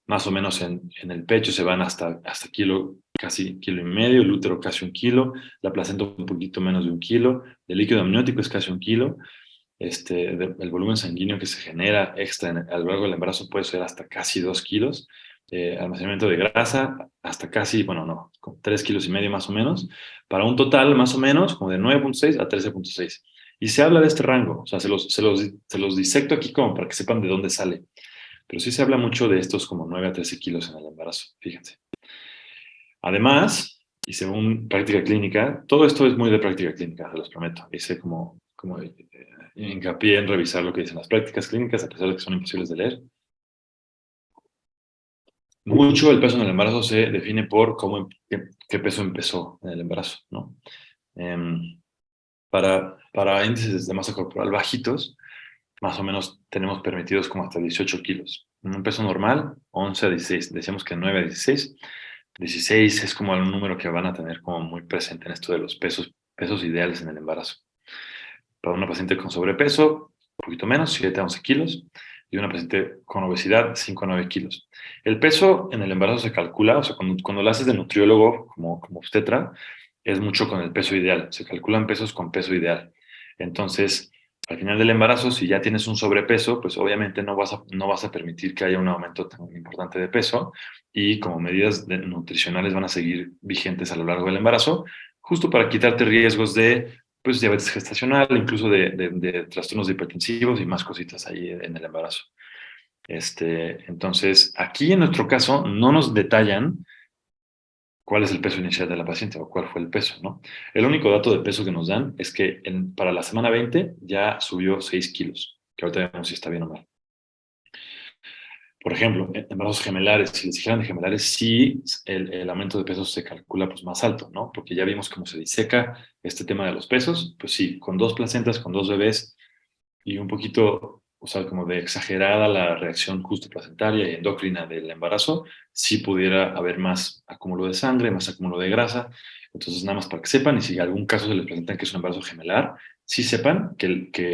S1: Más o menos en el pecho se van hasta kilo, casi kilo y medio, el útero casi 1 kilo, la placenta un poquito menos de 1 kilo, el líquido amniótico es casi 1 kilo, el volumen sanguíneo que se genera extra a lo largo del embarazo puede ser hasta casi 2 kilos, almacenamiento de grasa hasta casi, bueno, no, 3 kilos y medio más o menos, para un total más o menos como de 9.6 a 13.6. Y se habla de este rango, o sea, se los disecto aquí como para que sepan de dónde sale. Pero sí se habla mucho de estos como 9 a 13 kilos en el embarazo, fíjense. Además, y según práctica clínica, todo esto es muy de práctica clínica, se los prometo. Hice como hincapié en revisar lo que dicen las prácticas clínicas, a pesar de que son imposibles de leer. Mucho el peso en el embarazo se define por qué peso empezó en el embarazo, ¿no? Para índices de masa corporal bajitos, más o menos tenemos permitidos como hasta 18 kilos. En un peso normal, 11 a 16. Decíamos que 9 a 16. 16 es como un número que van a tener como muy presente en esto de los pesos ideales en el embarazo. Para una paciente con sobrepeso, un poquito menos, 7 a 11 kilos. Y una paciente con obesidad, 5 a 9 kilos. El peso en el embarazo se calcula, o sea, cuando lo haces de nutriólogo como obstetra, es mucho con el peso ideal. Se calculan pesos con peso ideal. Entonces, al final del embarazo, si ya tienes un sobrepeso, pues obviamente no vas a permitir que haya un aumento tan importante de peso y como medidas nutricionales van a seguir vigentes a lo largo del embarazo, justo para quitarte riesgos de pues, diabetes gestacional, incluso de trastornos hipertensivos y más cositas ahí en el embarazo. Entonces, aquí en nuestro caso no nos detallan cuál es el peso inicial de la paciente o cuál fue el peso, ¿no? El único dato de peso que nos dan es que para la semana 20 ya subió 6 kilos, que ahorita vemos si está bien o mal. Por ejemplo, en embarazos gemelares, si les dijeran de gemelares, sí el aumento de peso se calcula pues, más alto, ¿no? Porque ya vimos cómo se diseca este tema de los pesos. Pues sí, con 2 placentas, con 2 bebés y un poquito, o sea, como de exagerada la reacción justo placentaria y endocrina del embarazo, sí pudiera haber más acúmulo de sangre, más acúmulo de grasa. Entonces, nada más para que sepan, y si algún caso se les presenta que es un embarazo gemelar, sí sepan que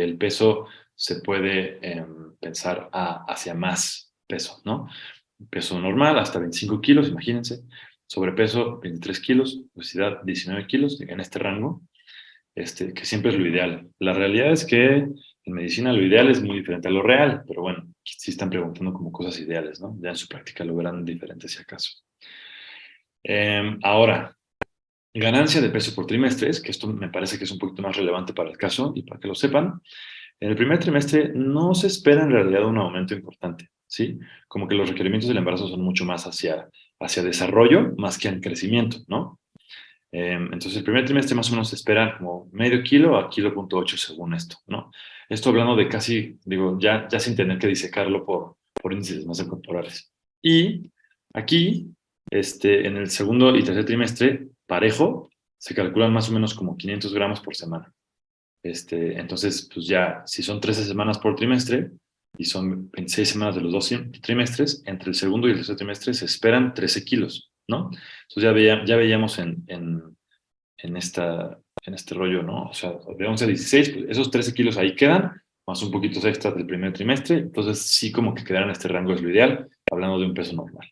S1: el peso se puede pensar hacia más peso, ¿no? Peso normal hasta 25 kilos, imagínense. Sobrepeso, 23 kilos. Obesidad, 19 kilos, en este rango, que siempre es lo ideal. La realidad es que en medicina lo ideal es muy diferente a lo real, pero bueno, sí están preguntando como cosas ideales, ¿no? Ya en su práctica lo verán diferente si acaso. Ahora, ganancia de peso por trimestres, que esto me parece que es un poquito más relevante para el caso y para que lo sepan. En el primer trimestre no se espera en realidad un aumento importante, ¿sí? Como que los requerimientos del embarazo son mucho más hacia desarrollo, más que en crecimiento, ¿no? Entonces el primer trimestre más o menos se espera como medio kilo a kilo .8 según esto, ¿no? Esto hablando de casi, digo, ya sin tener que disecarlo por índices de masa corporales. Y aquí, en el segundo y tercer trimestre, parejo, se calculan más o menos como 500 gramos por semana. Entonces, pues ya, si son 13 semanas por trimestre y son 26 semanas de los dos trimestres, entre el segundo y el tercer trimestre se esperan 13 kilos, ¿no? Entonces ya veíamos en este rollo, ¿no? O sea, de 11 a 16, pues esos 13 kilos ahí quedan, más un poquito extra del primer trimestre, entonces sí como que quedar en este rango es lo ideal, hablando de un peso normal.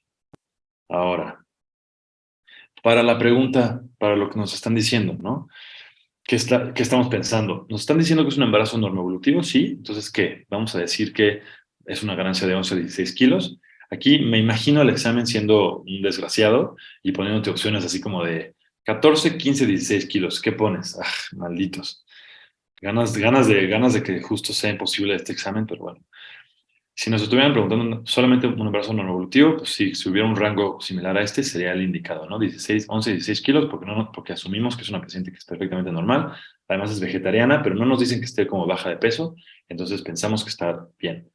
S1: Ahora, para la pregunta, para lo que nos están diciendo, ¿no? ¿Qué estamos pensando? Nos están diciendo que es un embarazo normoevolutivo, sí. Entonces, ¿qué? Vamos a decir que es una ganancia de 11 a 16 kilos. Aquí me imagino el examen siendo un desgraciado y poniéndote opciones así como de 14, 15, 16 kilos. ¿Qué pones? Ah, malditos. Ganas de que justo sea imposible este examen, pero bueno. Si nos estuvieran preguntando solamente un embarazo normoevolutivo, pues sí, si hubiera un rango similar a este, sería el indicado, ¿no? 16, 11, 16 kilos, porque asumimos que es una paciente que es perfectamente normal, además es vegetariana, pero no nos dicen que esté como baja de peso, entonces pensamos que está bien.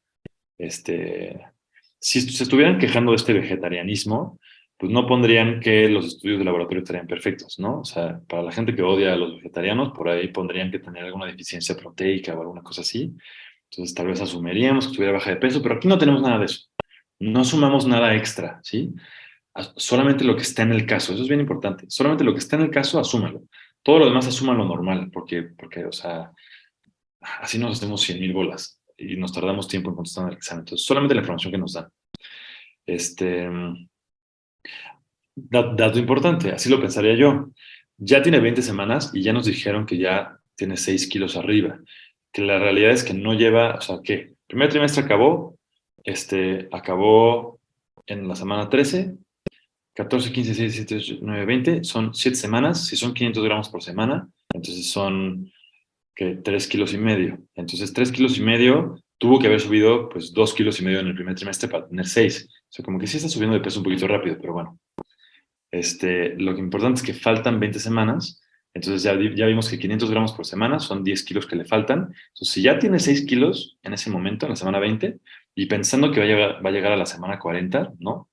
S1: Si se estuvieran quejando de este vegetarianismo, pues no pondrían que los estudios de laboratorio estarían perfectos, ¿no? O sea, para la gente que odia a los vegetarianos, por ahí pondrían que tener alguna deficiencia proteica o alguna cosa así. Entonces, tal vez asumiríamos que estuviera baja de peso, pero aquí no tenemos nada de eso. No sumamos nada extra, ¿sí? Solamente lo que está en el caso. Eso es bien importante. Solamente lo que está en el caso, asúmalo. Todo lo demás, asúmalo normal, porque, o sea, así nos hacemos 100,000 bolas y nos tardamos tiempo en contestar el examen. Entonces, solamente la información que nos dan. Este, dato importante, así lo pensaría yo. Ya tiene 20 semanas y ya nos dijeron que ya tiene 6 kilos arriba. Que la realidad es que no lleva, o sea, que el primer trimestre acabó en la semana 13, 14, 15, 16, 17, 18, 9, 20, son 7 semanas. Si son 500 gramos por semana, entonces son que 3 kilos y medio. Entonces, 3 kilos y medio tuvo que haber subido pues 2 kilos y medio en el primer trimestre para tener 6. O sea, como que sí está subiendo de peso un poquito rápido, pero bueno. Lo que importante es que faltan 20 semanas, entonces ya vimos que 500 gramos por semana son 10 kilos que le faltan. Entonces, si ya tiene 6 kilos en ese momento, en la semana 20, y pensando que va a llegar a la semana 40, ¿no?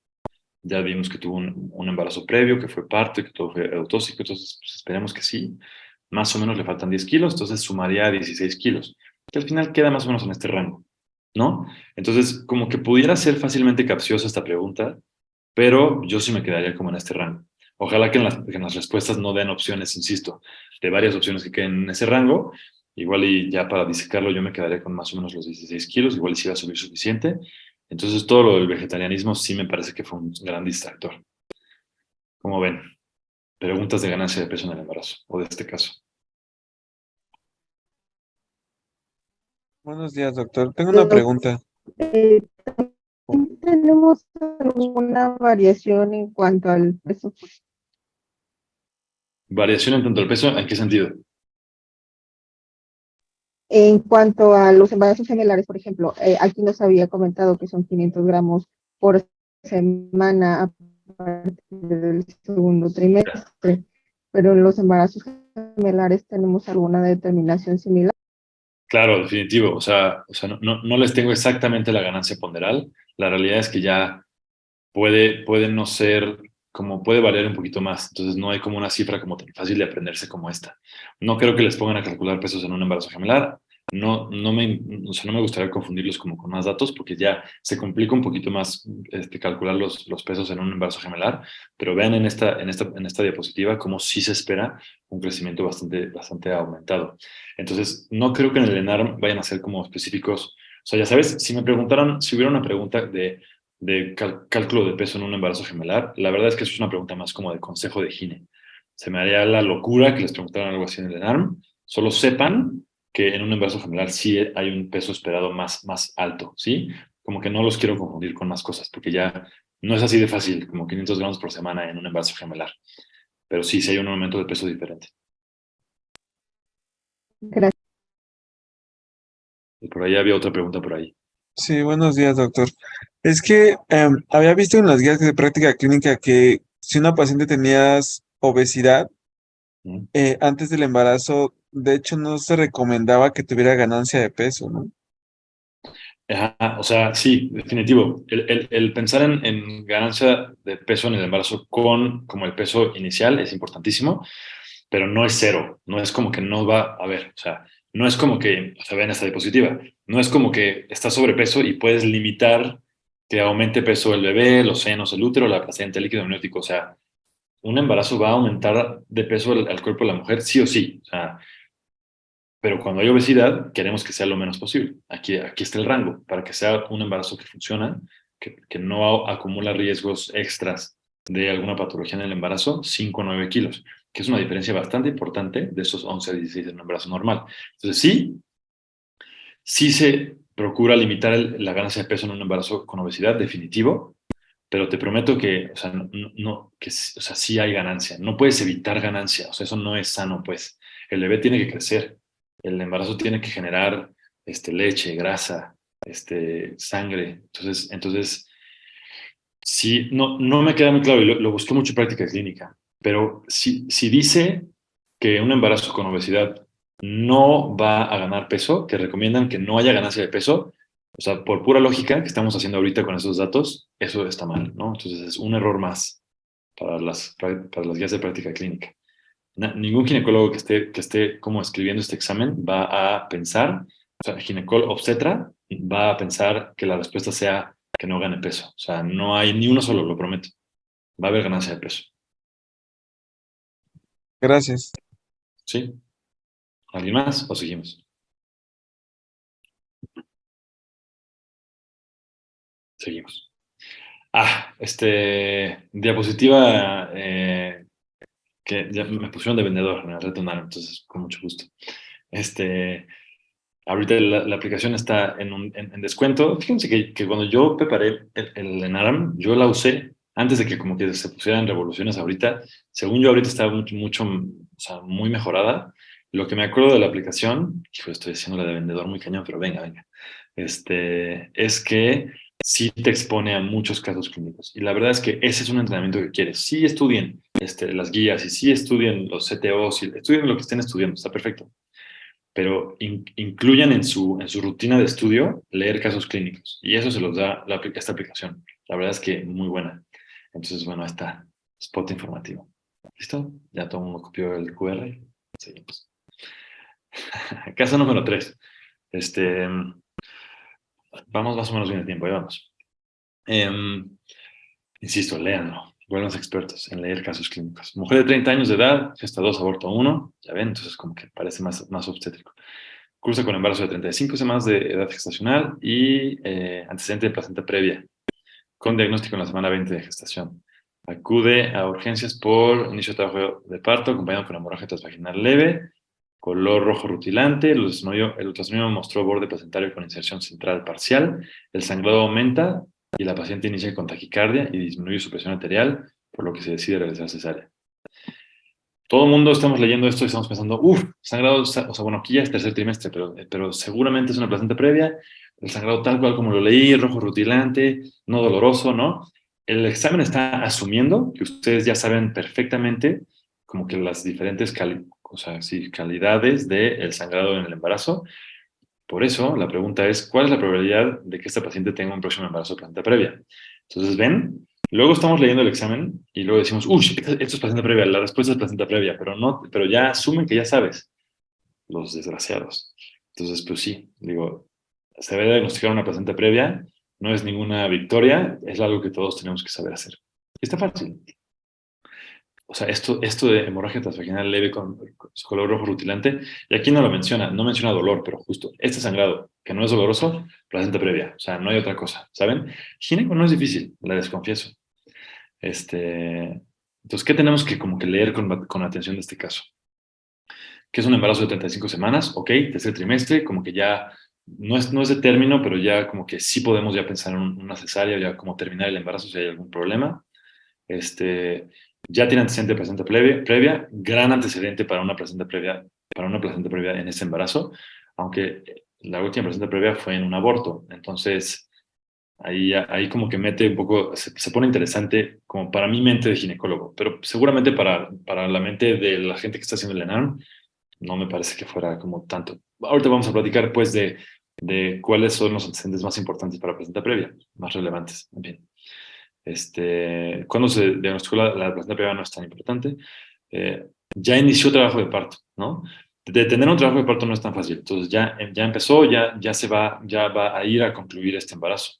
S1: Ya vimos que tuvo un embarazo previo, que fue parto, que todo fue eutóxico, entonces pues, esperemos que sí. Más o menos le faltan 10 kilos, entonces sumaría 16 kilos, que al final queda más o menos en este rango, ¿no? Entonces, como que pudiera ser fácilmente capciosa esta pregunta, pero yo sí me quedaría como en este rango. Ojalá que en las respuestas no den opciones, insisto, de varias opciones que queden en ese rango. Igual y ya para disecarlo yo me quedaría con más o menos los 16 kilos, igual y si va a subir suficiente. Entonces todo lo del vegetarianismo sí me parece que fue un gran distractor. Como ven, preguntas de ganancia de peso en el embarazo, o de este caso.
S4: Buenos días, doctor. Tengo una pregunta.
S2: Eh, ¿Tenemos alguna variación en cuanto al peso?
S1: ¿Variación en tanto el peso? ¿En qué sentido?
S2: En cuanto a los embarazos gemelares, por ejemplo, aquí nos había comentado que son 500 gramos por semana a partir del segundo trimestre, pero en los embarazos gemelares tenemos alguna determinación similar.
S1: Claro, definitivo. O sea no les tengo exactamente la ganancia ponderal. La realidad es que ya puede no ser, como puede variar un poquito más. Entonces no hay como una cifra como tan fácil de aprenderse como esta. No creo que les pongan a calcular pesos en un embarazo gemelar. O sea, no me gustaría confundirlos como con más datos porque ya se complica un poquito más calcular los pesos en un embarazo gemelar, pero vean en esta diapositiva cómo sí se espera un crecimiento bastante aumentado. Entonces, no creo que en el ENARM vayan a ser como específicos. O sea, ya sabes, si me preguntaran, si hubiera una pregunta de cálculo de peso en un embarazo gemelar, la verdad es que eso es una pregunta más como de consejo de gine. Se me haría la locura que les preguntaran algo así en el ENARM. Solo sepan que en un embarazo gemelar sí hay un peso esperado más alto, ¿sí? Como que no los quiero confundir con más cosas, porque ya no es así de fácil, como 500 gramos por semana en un embarazo gemelar. Pero sí hay un aumento de peso diferente.
S2: Gracias.
S1: Y por ahí había otra pregunta por ahí.
S4: Sí, buenos días, doctor. Es que había visto en las guías de práctica clínica que si una paciente tenía obesidad
S1: ¿Mm?
S4: antes del embarazo, de hecho no se recomendaba que tuviera ganancia de peso, ¿no?
S1: Ajá, o sea, sí, definitivo. El pensar en ganancia de peso en el embarazo con como el peso inicial es importantísimo, pero no es cero. No es como que no va a ver. O sea, no es como que, o sea, vean esta diapositiva, no es como que estás sobrepeso y puedes limitar que aumente peso el bebé, los senos, el útero, la placenta, el líquido amniótico. O sea, un embarazo va a aumentar de peso al cuerpo de la mujer sí o sí. O sea, pero cuando hay obesidad, queremos que sea lo menos posible. Aquí está el rango, para que sea un embarazo que funciona, que no acumula riesgos extras de alguna patología en el embarazo, 5 o 9 kilos, que es una diferencia bastante importante de esos 11 a 16 en un embarazo normal. Entonces, sí se procura limitar la ganancia de peso en un embarazo con obesidad, definitivo, pero te prometo que, o sea, o sea, sí hay ganancia. No puedes evitar ganancia, o sea, eso no es sano, pues. El bebé tiene que crecer, el embarazo tiene que generar leche, grasa, sangre. Entonces, sí, no me queda muy claro y lo busqué mucho en práctica clínica, pero si dice que un embarazo con obesidad no va a ganar peso, que recomiendan que no haya ganancia de peso, o sea, por pura lógica que estamos haciendo ahorita con esos datos, eso está mal, ¿no? Entonces es un error más para las guías de práctica clínica. Ningún ginecólogo que esté como escribiendo este examen va a pensar, o sea, ginecólogo obstetra va a pensar que la respuesta sea que no gane peso. O sea, no hay ni uno solo, lo prometo. Va a haber ganancia de peso.
S4: Gracias.
S1: ¿Sí? ¿Alguien más o seguimos? Seguimos. Diapositiva que ya me pusieron de vendedor, me retonaron, entonces con mucho gusto. Este, Ahorita la aplicación está en descuento. Fíjense que cuando yo preparé el Enaram, yo la usé antes de que como que se pusieran revoluciones ahorita. Según yo, ahorita está mucho, o sea, muy mejorada. Lo que me acuerdo de la aplicación, hijo, estoy haciendo la de vendedor muy cañón, pero venga. Es que sí te expone a muchos casos clínicos. Y la verdad es que ese es un entrenamiento que quieres. Sí estudien las guías y sí estudien los CTOs y estudien lo que estén estudiando, está perfecto, pero incluyan en su rutina de estudio leer casos clínicos. Y eso se los da esta aplicación. La verdad es que muy buena. Entonces, bueno, ahí está. Spot informativo. ¿Listo? Ya todo el mundo copió el QR. Seguimos. Caso número 3. Este, Vamos más o menos bien el tiempo. Ahí vamos. Em, Insisto, léanlo. Buenos expertos en leer casos clínicos. Mujer de 30 años de edad, gesta 2, aborto 1. Ya ven, entonces como que parece más obstétrico. Cursa con embarazo de 35 semanas de edad gestacional y antecedente de placenta previa, con diagnóstico en la semana 20 de gestación. Acude a urgencias por inicio de trabajo de parto, acompañado con hemorragia transvaginal leve, color rojo rutilante, el ultrasonido mostró borde placentario con inserción central parcial, el sangrado aumenta y la paciente inicia con taquicardia y disminuye su presión arterial, por lo que se decide realizar cesárea. Todo el mundo estamos leyendo esto y estamos pensando, sangrado, o sea, bueno, aquí ya es tercer trimestre, pero seguramente es una placenta previa, el sangrado tal cual como lo leí, rojo rutilante, no doloroso, ¿no? El examen está asumiendo que ustedes ya saben perfectamente como que las diferentes o sea, sí, calidades del sangrado en el embarazo. Por eso, la pregunta es, ¿cuál es la probabilidad de que esta paciente tenga un próximo embarazo de placenta previa? Entonces, ven, luego estamos leyendo el examen y luego decimos, esto es placenta previa, la respuesta es placenta previa, pero ya asumen que ya sabes, los desgraciados. Entonces, pues sí, digo, se debe diagnosticar una placenta previa, no es ninguna victoria, es algo que todos tenemos que saber hacer. Está fácil. O sea, esto de hemorragia transvaginal leve con color rojo rutilante, y aquí no menciona dolor, pero justo este sangrado, que no es doloroso, placenta previa, o sea, no hay otra cosa, ¿saben? Gineco no es difícil, la desconfieso. Entonces, ¿qué tenemos que como que leer con atención de este caso? Que es un embarazo de 35 semanas, ok, tercer trimestre, como que ya no es de término, pero ya como que sí podemos ya pensar en una cesárea, ya como terminar el embarazo si hay algún problema. Ya tiene antecedente de placenta previa, gran antecedente para una placenta previa en este embarazo, aunque la última placenta previa fue en un aborto. Entonces, ahí como que mete un poco, se pone interesante como para mi mente de ginecólogo, pero seguramente para la mente de la gente que está haciendo el ENARM no me parece que fuera como tanto. Ahorita vamos a platicar, pues, de cuáles son los antecedentes más importantes para placenta previa, más relevantes. En fin. Cuando se diagnosticó la placenta previa no es tan importante. Ya inició trabajo de parto, ¿no? De tener un trabajo de parto no es tan fácil. Entonces ya empezó, ya va a ir a concluir este embarazo.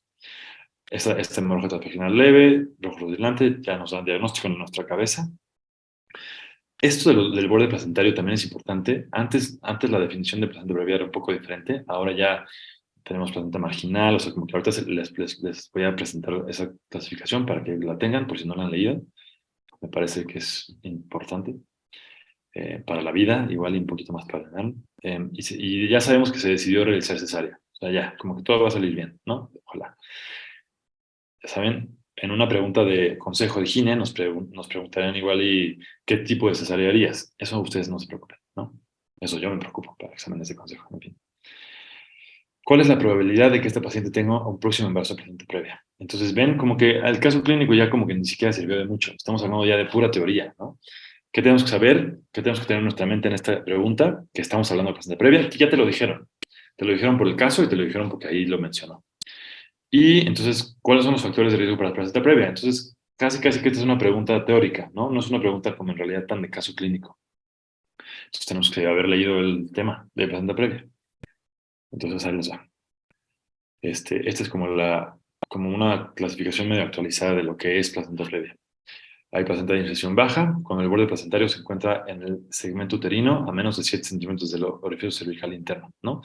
S1: Esta hemorragia transvaginal leve, rojo rodilante, ya nos dan diagnóstico en nuestra cabeza. Esto del borde placentario también es importante. Antes la definición de placenta previa era un poco diferente. Ahora ya tenemos placenta marginal, o sea, como que ahorita les voy a presentar esa clasificación para que la tengan, por si no la han leído. Me parece que es importante para la vida, igual y un poquito más para el enano. Y ya sabemos que se decidió realizar cesárea. O sea, ya, como que todo va a salir bien, ¿no? Ojalá. Ya saben, en una pregunta de consejo de gine nos preguntarían igual y qué tipo de cesárea harías. Eso ustedes no se preocupen, ¿no? Eso yo me preocupo para exámenes de consejo, en fin. ¿Cuál es la probabilidad de que este paciente tenga un próximo embarazo de placenta previa? Entonces ven como que el caso clínico ya como que ni siquiera sirvió de mucho. Estamos hablando ya de pura teoría, ¿no? ¿Qué tenemos que saber? ¿Qué tenemos que tener en nuestra mente en esta pregunta? Que estamos hablando de placenta previa, que ya te lo dijeron. Te lo dijeron por el caso y te lo dijeron porque ahí lo mencionó. Y entonces, ¿cuáles son los factores de riesgo para la placenta previa? Entonces, casi que esta es una pregunta teórica, ¿no? No es una pregunta como en realidad tan de caso clínico. Entonces tenemos que haber leído el tema de placenta previa. Entonces, ahí les va. Esta es como una clasificación medio actualizada de lo que es placenta previa. Hay placenta de inserción baja, cuando el borde placentario se encuentra en el segmento uterino a menos de 7 centímetros del orificio cervical interno, ¿no?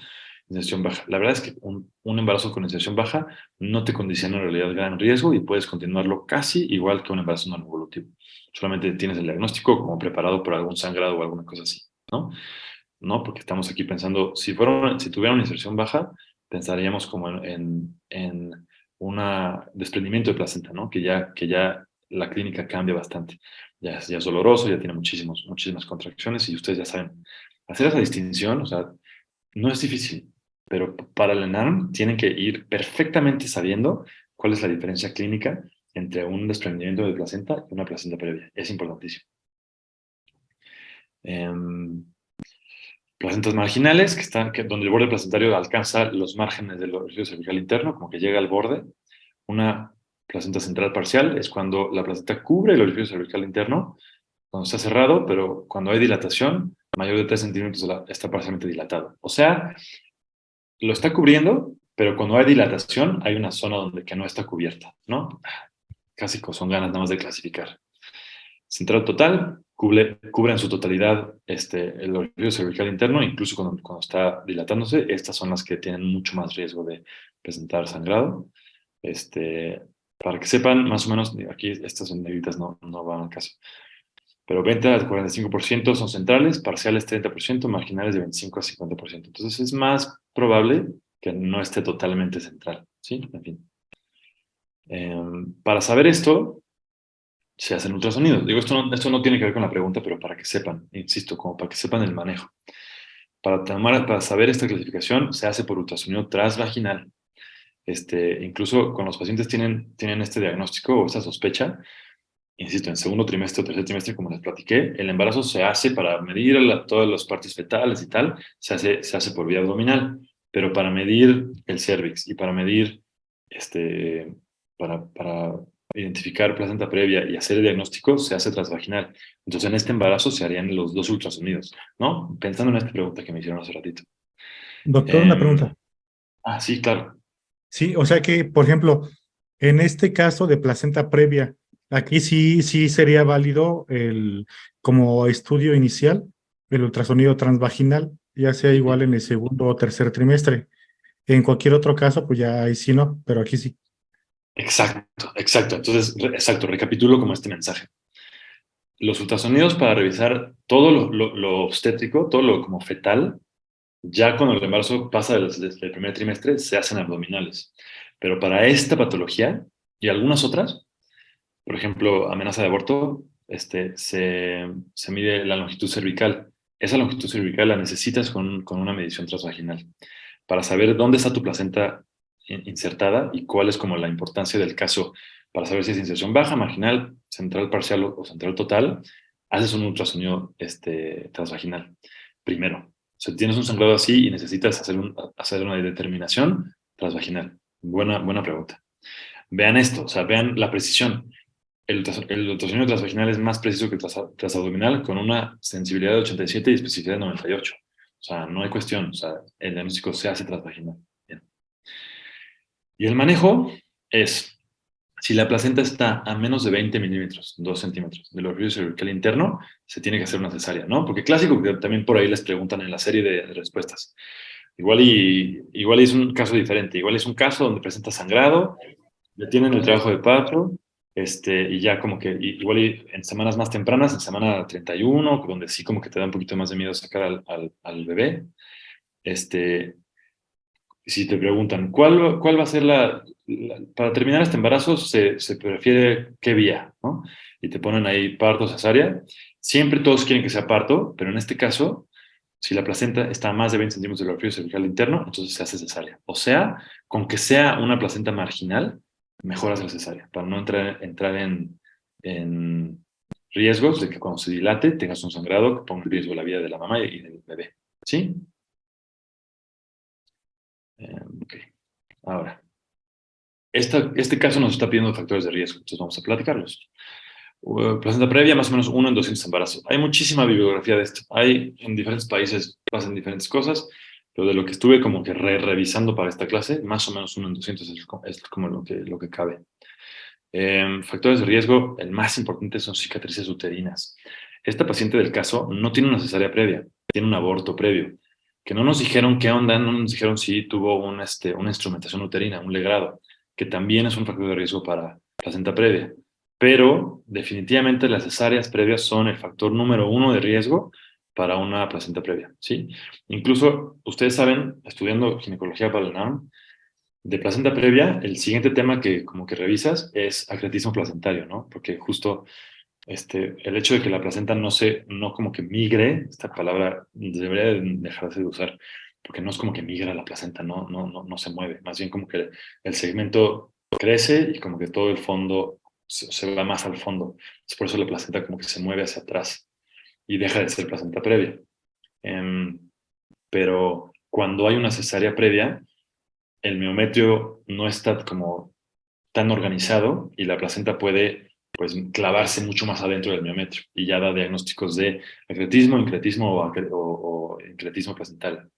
S1: Inserción baja. La verdad es que un embarazo con inserción baja no te condiciona en realidad gran riesgo y puedes continuarlo casi igual que un embarazo no evolutivo. Solamente tienes el diagnóstico como preparado por algún sangrado o alguna cosa así, ¿no? No, porque estamos aquí pensando, si tuviera una inserción baja, pensaríamos como en un desprendimiento de placenta, ¿no? Que ya la clínica cambia bastante. Ya es doloroso, ya tiene muchísimas contracciones y ustedes ya saben. Hacer esa distinción, o sea, no es difícil, pero para el ENARM tienen que ir perfectamente sabiendo cuál es la diferencia clínica entre un desprendimiento de placenta y una placenta previa. Es importantísimo. Placentas marginales, donde el borde placentario alcanza los márgenes del orificio cervical interno, como que llega al borde. Una placenta central parcial es cuando la placenta cubre el orificio cervical interno, cuando está cerrado, pero cuando hay dilatación, mayor de 3 centímetros está parcialmente dilatado. O sea, lo está cubriendo, pero cuando hay dilatación, hay una zona que no está cubierta, ¿no? Casi son ganas nada más de clasificar. Central total, cubre en su totalidad el orificio cervical interno, incluso cuando está dilatándose. Estas son las que tienen mucho más riesgo de presentar sangrado. Para que sepan, más o menos, aquí estas en negritas no van al caso. Pero 20 al 45% son centrales, parciales 30%, marginales de 25 a 50%. Entonces es más probable que no esté totalmente central, ¿sí? En fin. Para saber esto, se hacen ultrasonidos. Digo, esto no tiene que ver con la pregunta, pero para que sepan, insisto, como para que sepan el manejo. Para saber esta clasificación, se hace por ultrasonido transvaginal. Incluso cuando los pacientes tienen este diagnóstico o esta sospecha, insisto, en segundo trimestre o tercer trimestre, como les platiqué, el embarazo se hace para medir todas las partes fetales y tal, se hace por vía abdominal, pero para medir el cervix y para medir, para identificar placenta previa y hacer el diagnóstico, se hace transvaginal. Entonces, en este embarazo se harían los dos ultrasonidos, ¿no? Pensando en esta pregunta que me hicieron hace ratito.
S3: Doctor, una pregunta.
S1: Sí, claro.
S3: Sí, o sea que, por ejemplo, en este caso de placenta previa, aquí sí sería válido como estudio inicial el ultrasonido transvaginal, ya sea igual en el segundo o tercer trimestre. En cualquier otro caso, pues ya ahí sí no, pero aquí sí.
S1: Exacto. Entonces, recapitulo como este mensaje. Los ultrasonidos para revisar todo lo obstétrico, todo lo como fetal, ya cuando el embarazo pasa desde el primer trimestre, se hacen abdominales. Pero para esta patología y algunas otras, por ejemplo, amenaza de aborto, se mide la longitud cervical. Esa longitud cervical la necesitas con una medición transvaginal para saber dónde está tu placenta insertada y cuál es como la importancia del caso para saber si es inserción baja, marginal, central parcial o central total. Haces un ultrasonido transvaginal. primero. O sea, tienes un sangrado así y necesitas hacer una determinación transvaginal. Buena pregunta. Vean esto, o sea, vean la precisión. El ultrasonido transvaginal es más preciso que el transabdominal con una sensibilidad de 87 y especificidad de 98. O sea, no hay cuestión. O sea, el diagnóstico se hace transvaginal. Bien. Y el manejo es, si la placenta está a menos de 20 milímetros, 2 centímetros del orificio cervical interno, se tiene que hacer una cesárea, ¿no? Porque clásico que también por ahí les preguntan en la serie de respuestas. Igual es un caso diferente. Igual es un caso donde presenta sangrado, le tienen el trabajo de parto, y ya como que igual en semanas más tempranas, en semana 31, donde sí como que te da un poquito más de miedo sacar al bebé, si te preguntan, ¿cuál va a ser para terminar este embarazo se prefiere qué vía, ¿no? Y te ponen ahí parto, cesárea. Siempre todos quieren que sea parto, pero en este caso, si la placenta está a más de 20 centímetros del orificio cervical interno, entonces se hace cesárea. O sea, con que sea una placenta marginal, mejor hacer cesárea, para no entrar en riesgos de que cuando se dilate tengas un sangrado que ponga en riesgo la vida de la mamá y del bebé. ¿Sí? Ok. Ahora, este caso nos está pidiendo factores de riesgo, entonces vamos a platicarlos. Placenta previa, más o menos 1 en 200 embarazos. Hay muchísima bibliografía de esto. Hay en diferentes países, pasan diferentes cosas, pero de lo que estuve como que revisando para esta clase, más o menos 1 en 200 es como lo que cabe. Factores de riesgo, el más importante son cicatrices uterinas. Esta paciente del caso no tiene una cesárea previa, tiene un aborto previo, que no nos dijeron qué onda, no nos dijeron si tuvo una instrumentación uterina, un legrado, que también es un factor de riesgo para placenta previa. Pero definitivamente las cesáreas previas son el factor número 1 de riesgo para una placenta previa, ¿sí? Incluso, ustedes saben, estudiando ginecología para el NAM, de placenta previa, el siguiente tema que como que revisas es acretismo placentario, ¿no? Porque justo el hecho de que la placenta no como que migre, esta palabra debería dejarse de usar, porque no es como que migra la placenta, no se mueve, más bien como que el segmento crece y como que todo el fondo se va más al fondo. Es por eso la placenta como que se mueve hacia atrás y deja de ser placenta previa. Pero cuando hay una cesárea previa, el miometrio no está como tan organizado y la placenta puede pues clavarse mucho más adentro del miometrio y ya da diagnósticos de acretismo, incretismo o incretismo placental.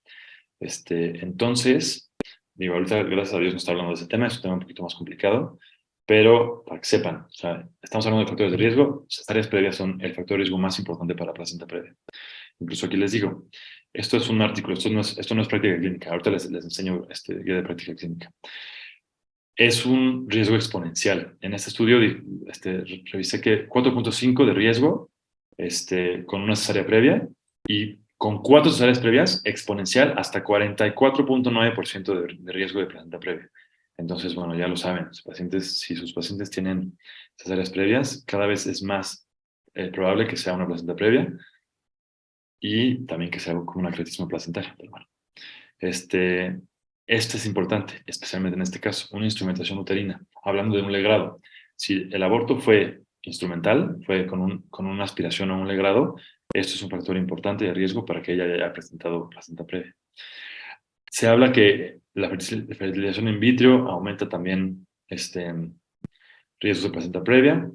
S1: Entonces, digo, ahorita gracias a Dios no está hablando de ese tema, es un tema un poquito más complicado, pero para que sepan, o sea, estamos hablando de factores de riesgo, cesáreas previas son el factor de riesgo más importante para la placenta previa. Incluso aquí les digo, esto es un artículo, esto no es práctica clínica, ahorita les enseño guía de práctica clínica. Es un riesgo exponencial. En este estudio revisé que 4.5 de riesgo con una cesárea previa y con 4 cesáreas previas exponencial hasta 44.9% de riesgo de placenta previa. Entonces, bueno, ya lo saben, si sus pacientes tienen cesáreas previas, cada vez es más probable que sea una placenta previa y también que sea como un acretismo placentario. Pero bueno, esto es importante, especialmente en este caso, una instrumentación uterina. Hablando de un legrado, si el aborto fue instrumental, fue con una aspiración a un legrado, esto es un factor importante de riesgo para que ella haya presentado placenta previa. Se habla que la fertilización in vitro aumenta también riesgos de placenta previa,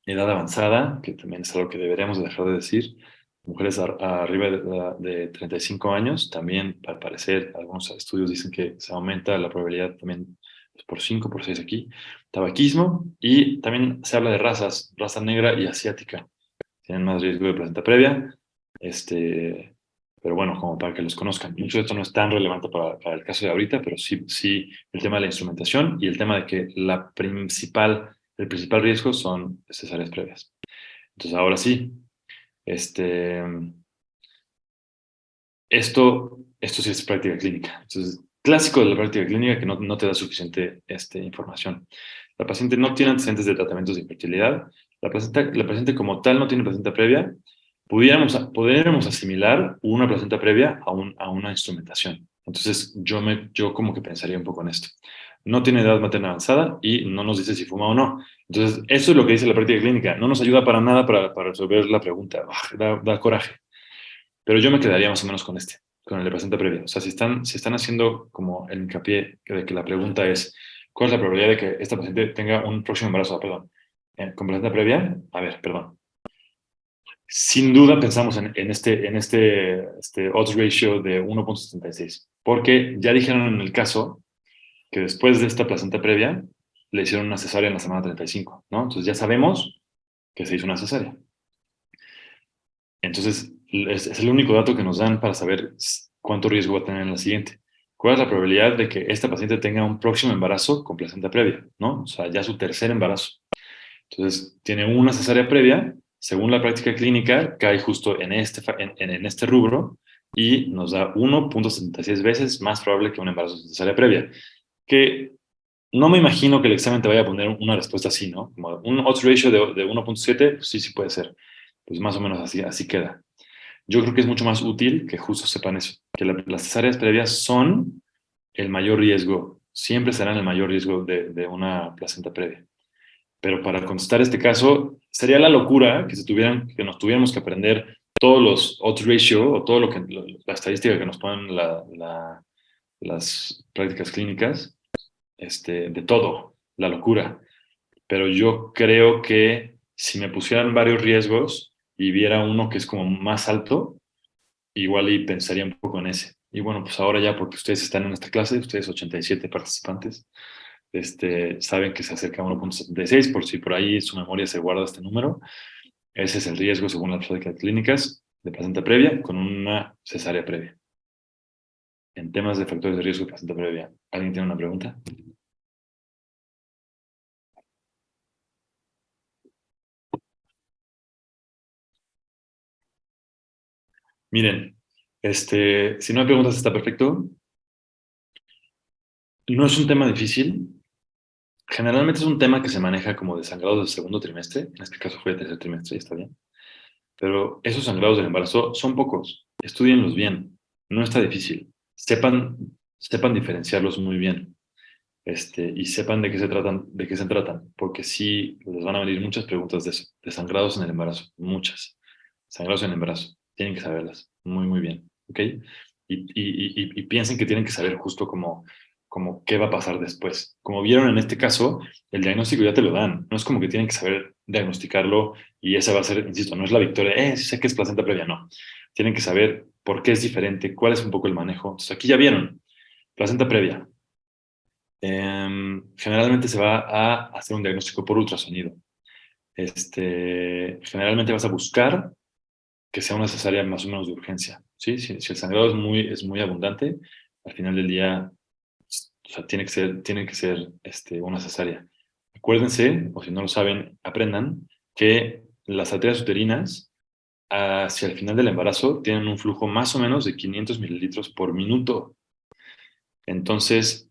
S1: edad avanzada, que también es algo que deberíamos dejar de decir. Mujeres arriba de 35 años, también al parecer algunos estudios dicen que se aumenta la probabilidad también por 5, por 6 aquí. Tabaquismo y también se habla de raza negra y asiática. Tienen más riesgo de placenta previa, pero bueno, como para que los conozcan. Mucho de esto no es tan relevante para el caso de ahorita, pero sí el tema de la instrumentación y el tema de que el principal riesgo son cesáreas previas. Entonces, ahora sí, esto sí es práctica clínica. Entonces, clásico de la práctica clínica que no te da suficiente información. La paciente no tiene antecedentes de tratamientos de infertilidad. La paciente como tal no tiene placenta previa. Podríamos asimilar una placenta previa a una instrumentación. Entonces, yo como que pensaría un poco en esto. No tiene edad materna avanzada y no nos dice si fuma o no. Entonces, eso es lo que dice la práctica clínica. No nos ayuda para nada para resolver la pregunta. Da coraje. Pero yo me quedaría más o menos con el de placenta previa. O sea, si están haciendo como el hincapié de que la pregunta es, ¿cuál es la probabilidad de que esta paciente tenga un próximo embarazo? Perdón, con placenta previa, a ver, perdón. Sin duda pensamos en este odds ratio de 1.76, porque ya dijeron en el caso que después de esta placenta previa le hicieron una cesárea en la semana 35, ¿no? Entonces ya sabemos que se hizo una cesárea. Entonces es el único dato que nos dan para saber cuánto riesgo va a tener en la siguiente. ¿Cuál es la probabilidad de que esta paciente tenga un próximo embarazo con placenta previa, ¿no? O sea, ya su tercer embarazo. Entonces, tiene una cesárea previa, según la práctica clínica, cae justo en este rubro y nos da 1.76 veces más probable que un embarazo sin cesárea previa. Que no me imagino que el examen te vaya a poner una respuesta así, ¿no? Como un odds ratio de 1.7, pues sí, sí puede ser. Pues más o menos así queda. Yo creo que es mucho más útil que justo sepan eso, que las cesáreas previas son el mayor riesgo, siempre serán el mayor riesgo de una placenta previa. Pero para contestar este caso, sería la locura que nos tuviéramos que aprender todos los odds ratio o todo la estadística que nos ponen las prácticas clínicas, de todo, la locura. Pero yo creo que si me pusieran varios riesgos y viera uno que es como más alto, igual y pensaría un poco en ese. Y bueno, pues ahora ya, porque ustedes están en esta clase, ustedes 87 participantes, saben que se acerca a 1.76, por si por ahí su memoria se guarda este número. Ese es el riesgo según las prácticas clínicas de placenta previa con una cesárea previa. En temas de factores de riesgo de placenta previa, ¿alguien tiene una pregunta? Miren, si no hay preguntas está perfecto. No es un tema difícil. Generalmente es un tema que se maneja como de sangrados del segundo trimestre. En este caso fue el tercer trimestre, y está bien. Pero esos sangrados del embarazo son pocos. Estúdienlos bien. No está difícil. Sepan diferenciarlos muy bien. Y sepan de qué se tratan, porque sí les van a venir muchas preguntas de eso, de sangrados en el embarazo, muchas. Sangrados en el embarazo, tienen que saberlas muy, muy bien, ¿ok? Y piensen que tienen que saber justo como qué va a pasar después. Como vieron en este caso, el diagnóstico ya te lo dan, no es como que tienen que saber diagnosticarlo y esa va a ser, insisto, no es la victoria, sí sé que es placenta previa, no. Tienen que saber por qué es diferente, cuál es un poco el manejo. Entonces aquí ya vieron, placenta previa. Generalmente se va a hacer un diagnóstico por ultrasonido. Generalmente vas a buscar que sea una cesárea más o menos de urgencia, ¿sí? Si el sangrado es muy abundante, al final del día, o sea, tiene que ser una cesárea. Acuérdense, o si no lo saben, aprendan que las arterias uterinas hacia el final del embarazo tienen un flujo más o menos de 500 mililitros por minuto. Entonces,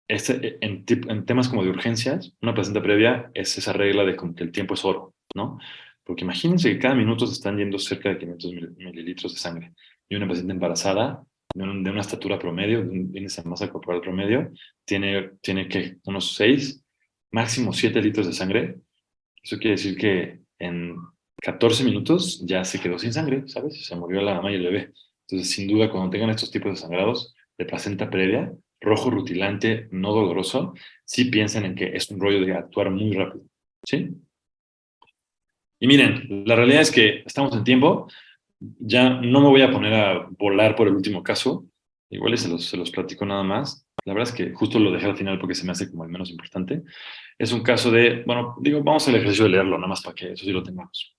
S1: en temas como de urgencias, una placenta previa es esa regla de como que el tiempo es oro, ¿no? Porque imagínense que cada minuto se están yendo cerca de 500 mililitros de sangre. Y una paciente embarazada, de una estatura promedio, de un índice de masa corporal promedio, tiene que unos 6, máximo 7 litros de sangre. Eso quiere decir que en 14 minutos ya se quedó sin sangre, ¿sabes? Se murió la mamá y el bebé. Entonces, sin duda, cuando tengan estos tipos de sangrados de placenta previa, rojo rutilante, no doloroso, sí piensen en que es un rollo de actuar muy rápido, ¿sí? Y miren, la realidad es que estamos en tiempo, ya no me voy a poner a volar por el último caso, igual y se los platico nada más. La verdad es que justo lo dejé al final porque se me hace como el menos importante. Es un caso bueno, digo, vamos al ejercicio de leerlo, nada más para que eso sí lo tengamos.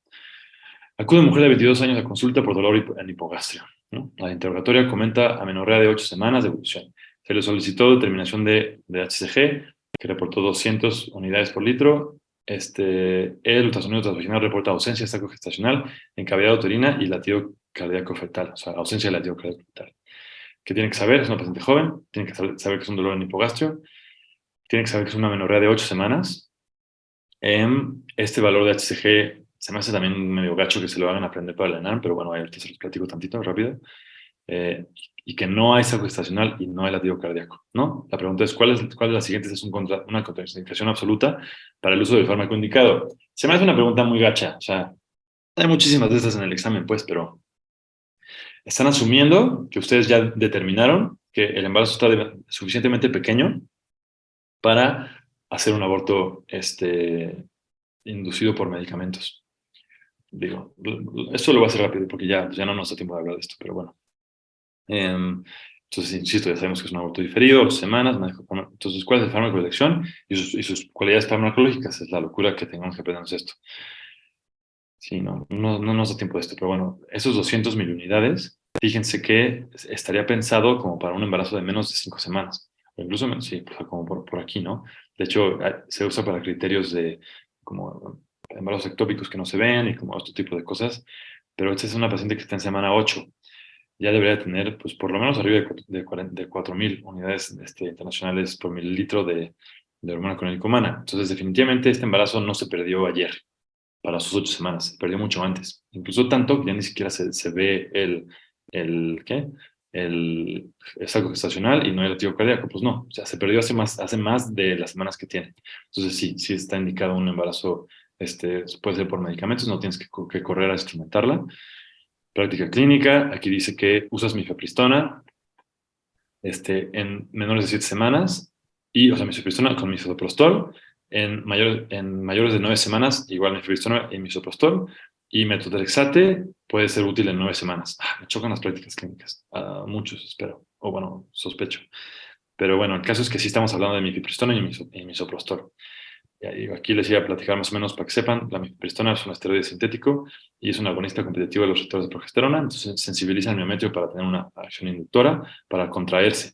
S1: Acude mujer de 22 años a consulta por dolor en hipogastrio, ¿no? La interrogatoria comenta amenorrea de 8 semanas de evolución. Se le solicitó determinación de HCG, que reportó 200 unidades por litro. El ultrasonido transvaginal reporta ausencia de saco gestacional, encavidad uterina y latido cardíaco fetal, o sea, ausencia de latido cardíaco fetal. ¿Qué tiene que saber? Es una paciente joven, tiene que saber que es un dolor en hipogastrio, tiene que saber que es una amenorrea de 8 semanas. Este valor de HCG se me hace también medio gacho que se lo hagan aprender para el ENARM, pero bueno, ahorita se los platico tantito, rápido. Y que no hay saco gestacional y no hay latido cardíaco, ¿no? La pregunta es, ¿cuál de las siguientes es una contraindicación absoluta para el uso del fármaco indicado? Se me hace una pregunta muy gacha, o sea, hay muchísimas de estas en el examen, pues, pero están asumiendo que ustedes ya determinaron que el embarazo está suficientemente pequeño para hacer un aborto inducido por medicamentos. Digo, esto lo voy a hacer rápido porque ya no nos da tiempo de hablar de esto, pero bueno. Entonces, insisto, ya sabemos que es un aborto diferido, 8 semanas. Entonces, ¿cuál es el fármaco de elección y sus cualidades farmacológicas? Es la locura que tengamos que aprendernos esto. Sí, no nos da tiempo de esto, pero bueno, esos 200.000 unidades, fíjense que estaría pensado como para un embarazo de menos de 5 semanas, o incluso, sí, como por aquí, ¿no? De hecho, se usa para criterios de como embarazos ectópicos que no se ven y como este tipo de cosas, pero esta es una paciente que está en semana 8, ya debería tener, pues, por lo menos arriba de 4.000 unidades internacionales por mililitro de hormona clónica humana. Entonces, definitivamente este embarazo no se perdió ayer para sus 8 semanas, se perdió mucho antes. Incluso tanto que ya ni siquiera se ve ¿qué? Es algo gestacional y no el latido cardíaco. Pues no, o sea, se perdió hace más de las semanas que tiene. Entonces sí está indicado un embarazo, puede ser por medicamentos, no tienes que correr a instrumentarla. Práctica clínica, aquí dice que usas mifepristona en menores de 7 semanas, o sea, mifepristona con misoprostol. En mayores de 9 semanas, igual mifepristona y misoprostol. Y metotrexate puede ser útil en 9 semanas. Me chocan las prácticas clínicas. Muchos, espero. O bueno, sospecho. Pero bueno, el caso es que sí estamos hablando de mifepristona y misoprostol. Aquí les iba a platicar más o menos para que sepan, la mifepristona es un esteroide sintético y es un agonista competitivo de los receptores de progesterona, entonces sensibiliza el miometrio para tener una acción inductora, para contraerse.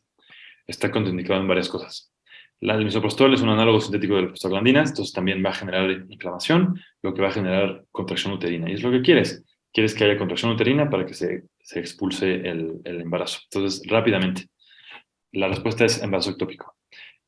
S1: Está contraindicado en varias cosas. El misoprostol es un análogo sintético de las prostaglandinas, entonces también va a generar inflamación, lo que va a generar contracción uterina. Y es lo que quieres. Quieres que haya contracción uterina para que se expulse el embarazo. Entonces, rápidamente, la respuesta es embarazo ectópico.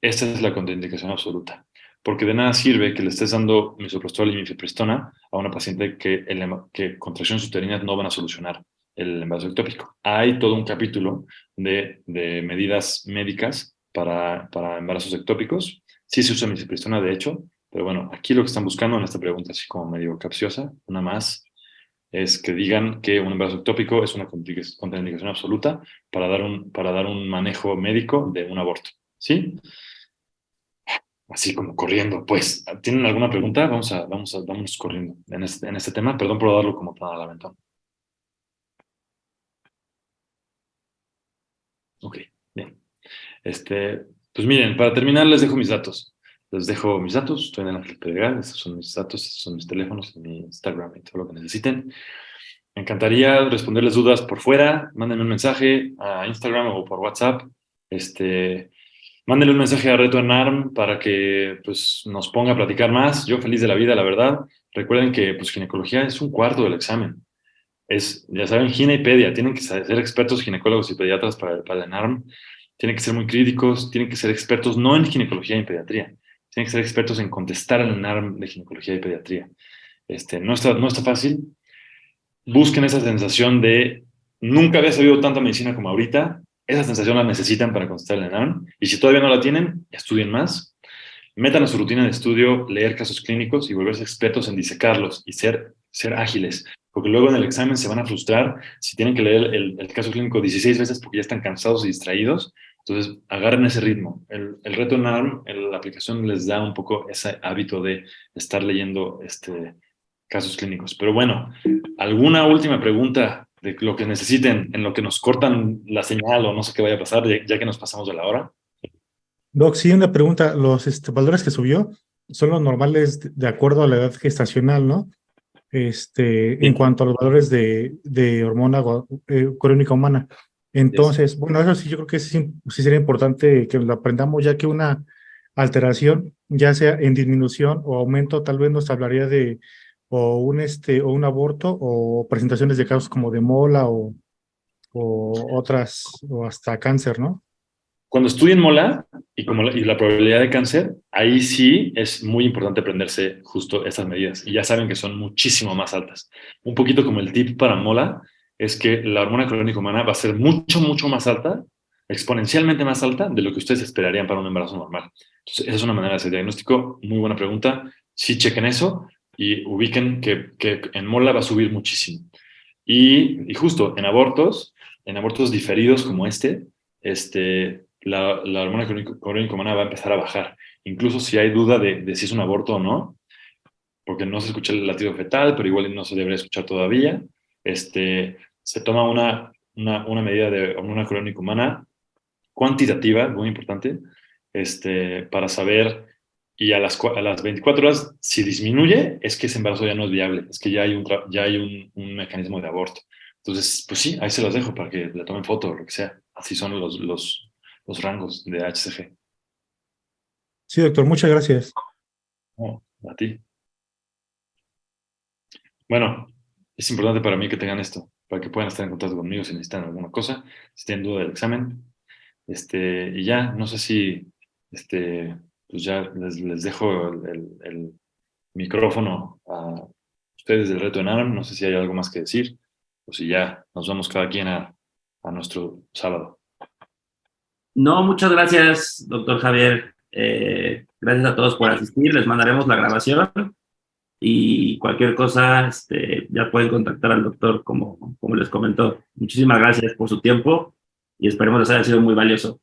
S1: Esta es la contraindicación absoluta. Porque de nada sirve que le estés dando misoprostol y mifepristona a una paciente que contracciones uterinas no van a solucionar el embarazo ectópico. Hay todo un capítulo de medidas médicas para embarazos ectópicos. Sí se usa mifepristona, de hecho, pero bueno, aquí lo que están buscando en esta pregunta, así como medio capciosa, una más, es que digan que un embarazo ectópico es una contraindicación absoluta para dar un manejo médico de un aborto. ¿Sí? Así como corriendo, pues, ¿tienen alguna pregunta? Vámonos corriendo en este tema. Perdón por darlo como para la ventana. Ok, bien. Pues miren, para terminar les dejo mis datos. Estoy en el Pedregal, estos son mis datos, estos son mis teléfonos, mi Instagram y todo lo que necesiten. Me encantaría responderles dudas por fuera. Mándenme un mensaje a Instagram o por WhatsApp. Mándenle un mensaje a Reto en ARM para que pues, nos ponga a platicar más. Yo feliz de la vida, la verdad. Recuerden que pues, ginecología es un cuarto del examen. Ya saben, gine y pedia. Tienen que ser expertos ginecólogos y pediatras para el ENARM. Tienen que ser muy críticos. Tienen que ser expertos no en ginecología y en pediatría. Tienen que ser expertos en contestar al ENARM de ginecología y pediatría. No está fácil. Busquen esa sensación de nunca había sabido tanta medicina como ahorita. Esa sensación la necesitan para contestar el ENARM. Y si todavía no la tienen, estudien más. Metan a su rutina de estudio, leer casos clínicos y volverse expertos en disecarlos y ser ágiles. Porque luego en el examen se van a frustrar si tienen que leer el caso clínico 16 veces porque ya están cansados y distraídos. Entonces, agarren ese ritmo. El reto ENARM, la aplicación les da un poco ese hábito de estar leyendo casos clínicos. Pero bueno, ¿alguna última pregunta de lo que necesiten en lo que nos cortan la señal o no sé qué vaya a pasar ya que nos pasamos de la hora?
S3: Doc, sí, una pregunta. Los valores que subió son los normales de acuerdo a la edad gestacional, ¿no? En cuanto a los valores de hormona crónica humana. Entonces, bueno, eso sí, yo creo que sí sería importante que lo aprendamos, ya que una alteración, ya sea en disminución o aumento, tal vez nos hablaría de o un aborto o presentaciones de casos como de mola o otras, o hasta cáncer, ¿no?
S1: Cuando estudien mola y la probabilidad de cáncer, ahí sí es muy importante aprenderse justo esas medidas. Y ya saben que son muchísimo más altas. Un poquito como el tip para mola es que la hormona clónica humana va a ser mucho, mucho más alta, exponencialmente más alta de lo que ustedes esperarían para un embarazo normal. Entonces, esa es una manera de hacer diagnóstico. Muy buena pregunta. Sí chequen eso y ubiquen que en mola va a subir muchísimo. Y justo en abortos diferidos como la hormona clorhénico humana va a empezar a bajar. Incluso si hay duda de si es un aborto o no, porque no se escucha el latido fetal, pero igual no se debería escuchar todavía, se toma una medida de hormona clorhénico humana cuantitativa, muy importante, para saber, y a las 24 horas, si disminuye, es que ese embarazo ya no es viable, es que ya hay un mecanismo de aborto. Entonces, pues sí, ahí se los dejo para que le tomen foto o lo que sea. Así son los rangos de HCG.
S3: Sí, doctor, muchas gracias.
S1: No, a ti. Bueno, es importante para mí que tengan esto, para que puedan estar en contacto conmigo si necesitan alguna cosa, si tienen duda del examen. Y ya, no sé si, pues ya les dejo el micrófono a ustedes del reto de NARM. No sé si hay algo más que decir, o si ya nos vamos cada quien a nuestro sábado.
S5: No, muchas gracias, doctor Javier. Gracias a todos por asistir. Les mandaremos la grabación y cualquier cosa, ya pueden contactar al doctor como les comentó. Muchísimas gracias por su tiempo y esperemos les haya sido muy valioso.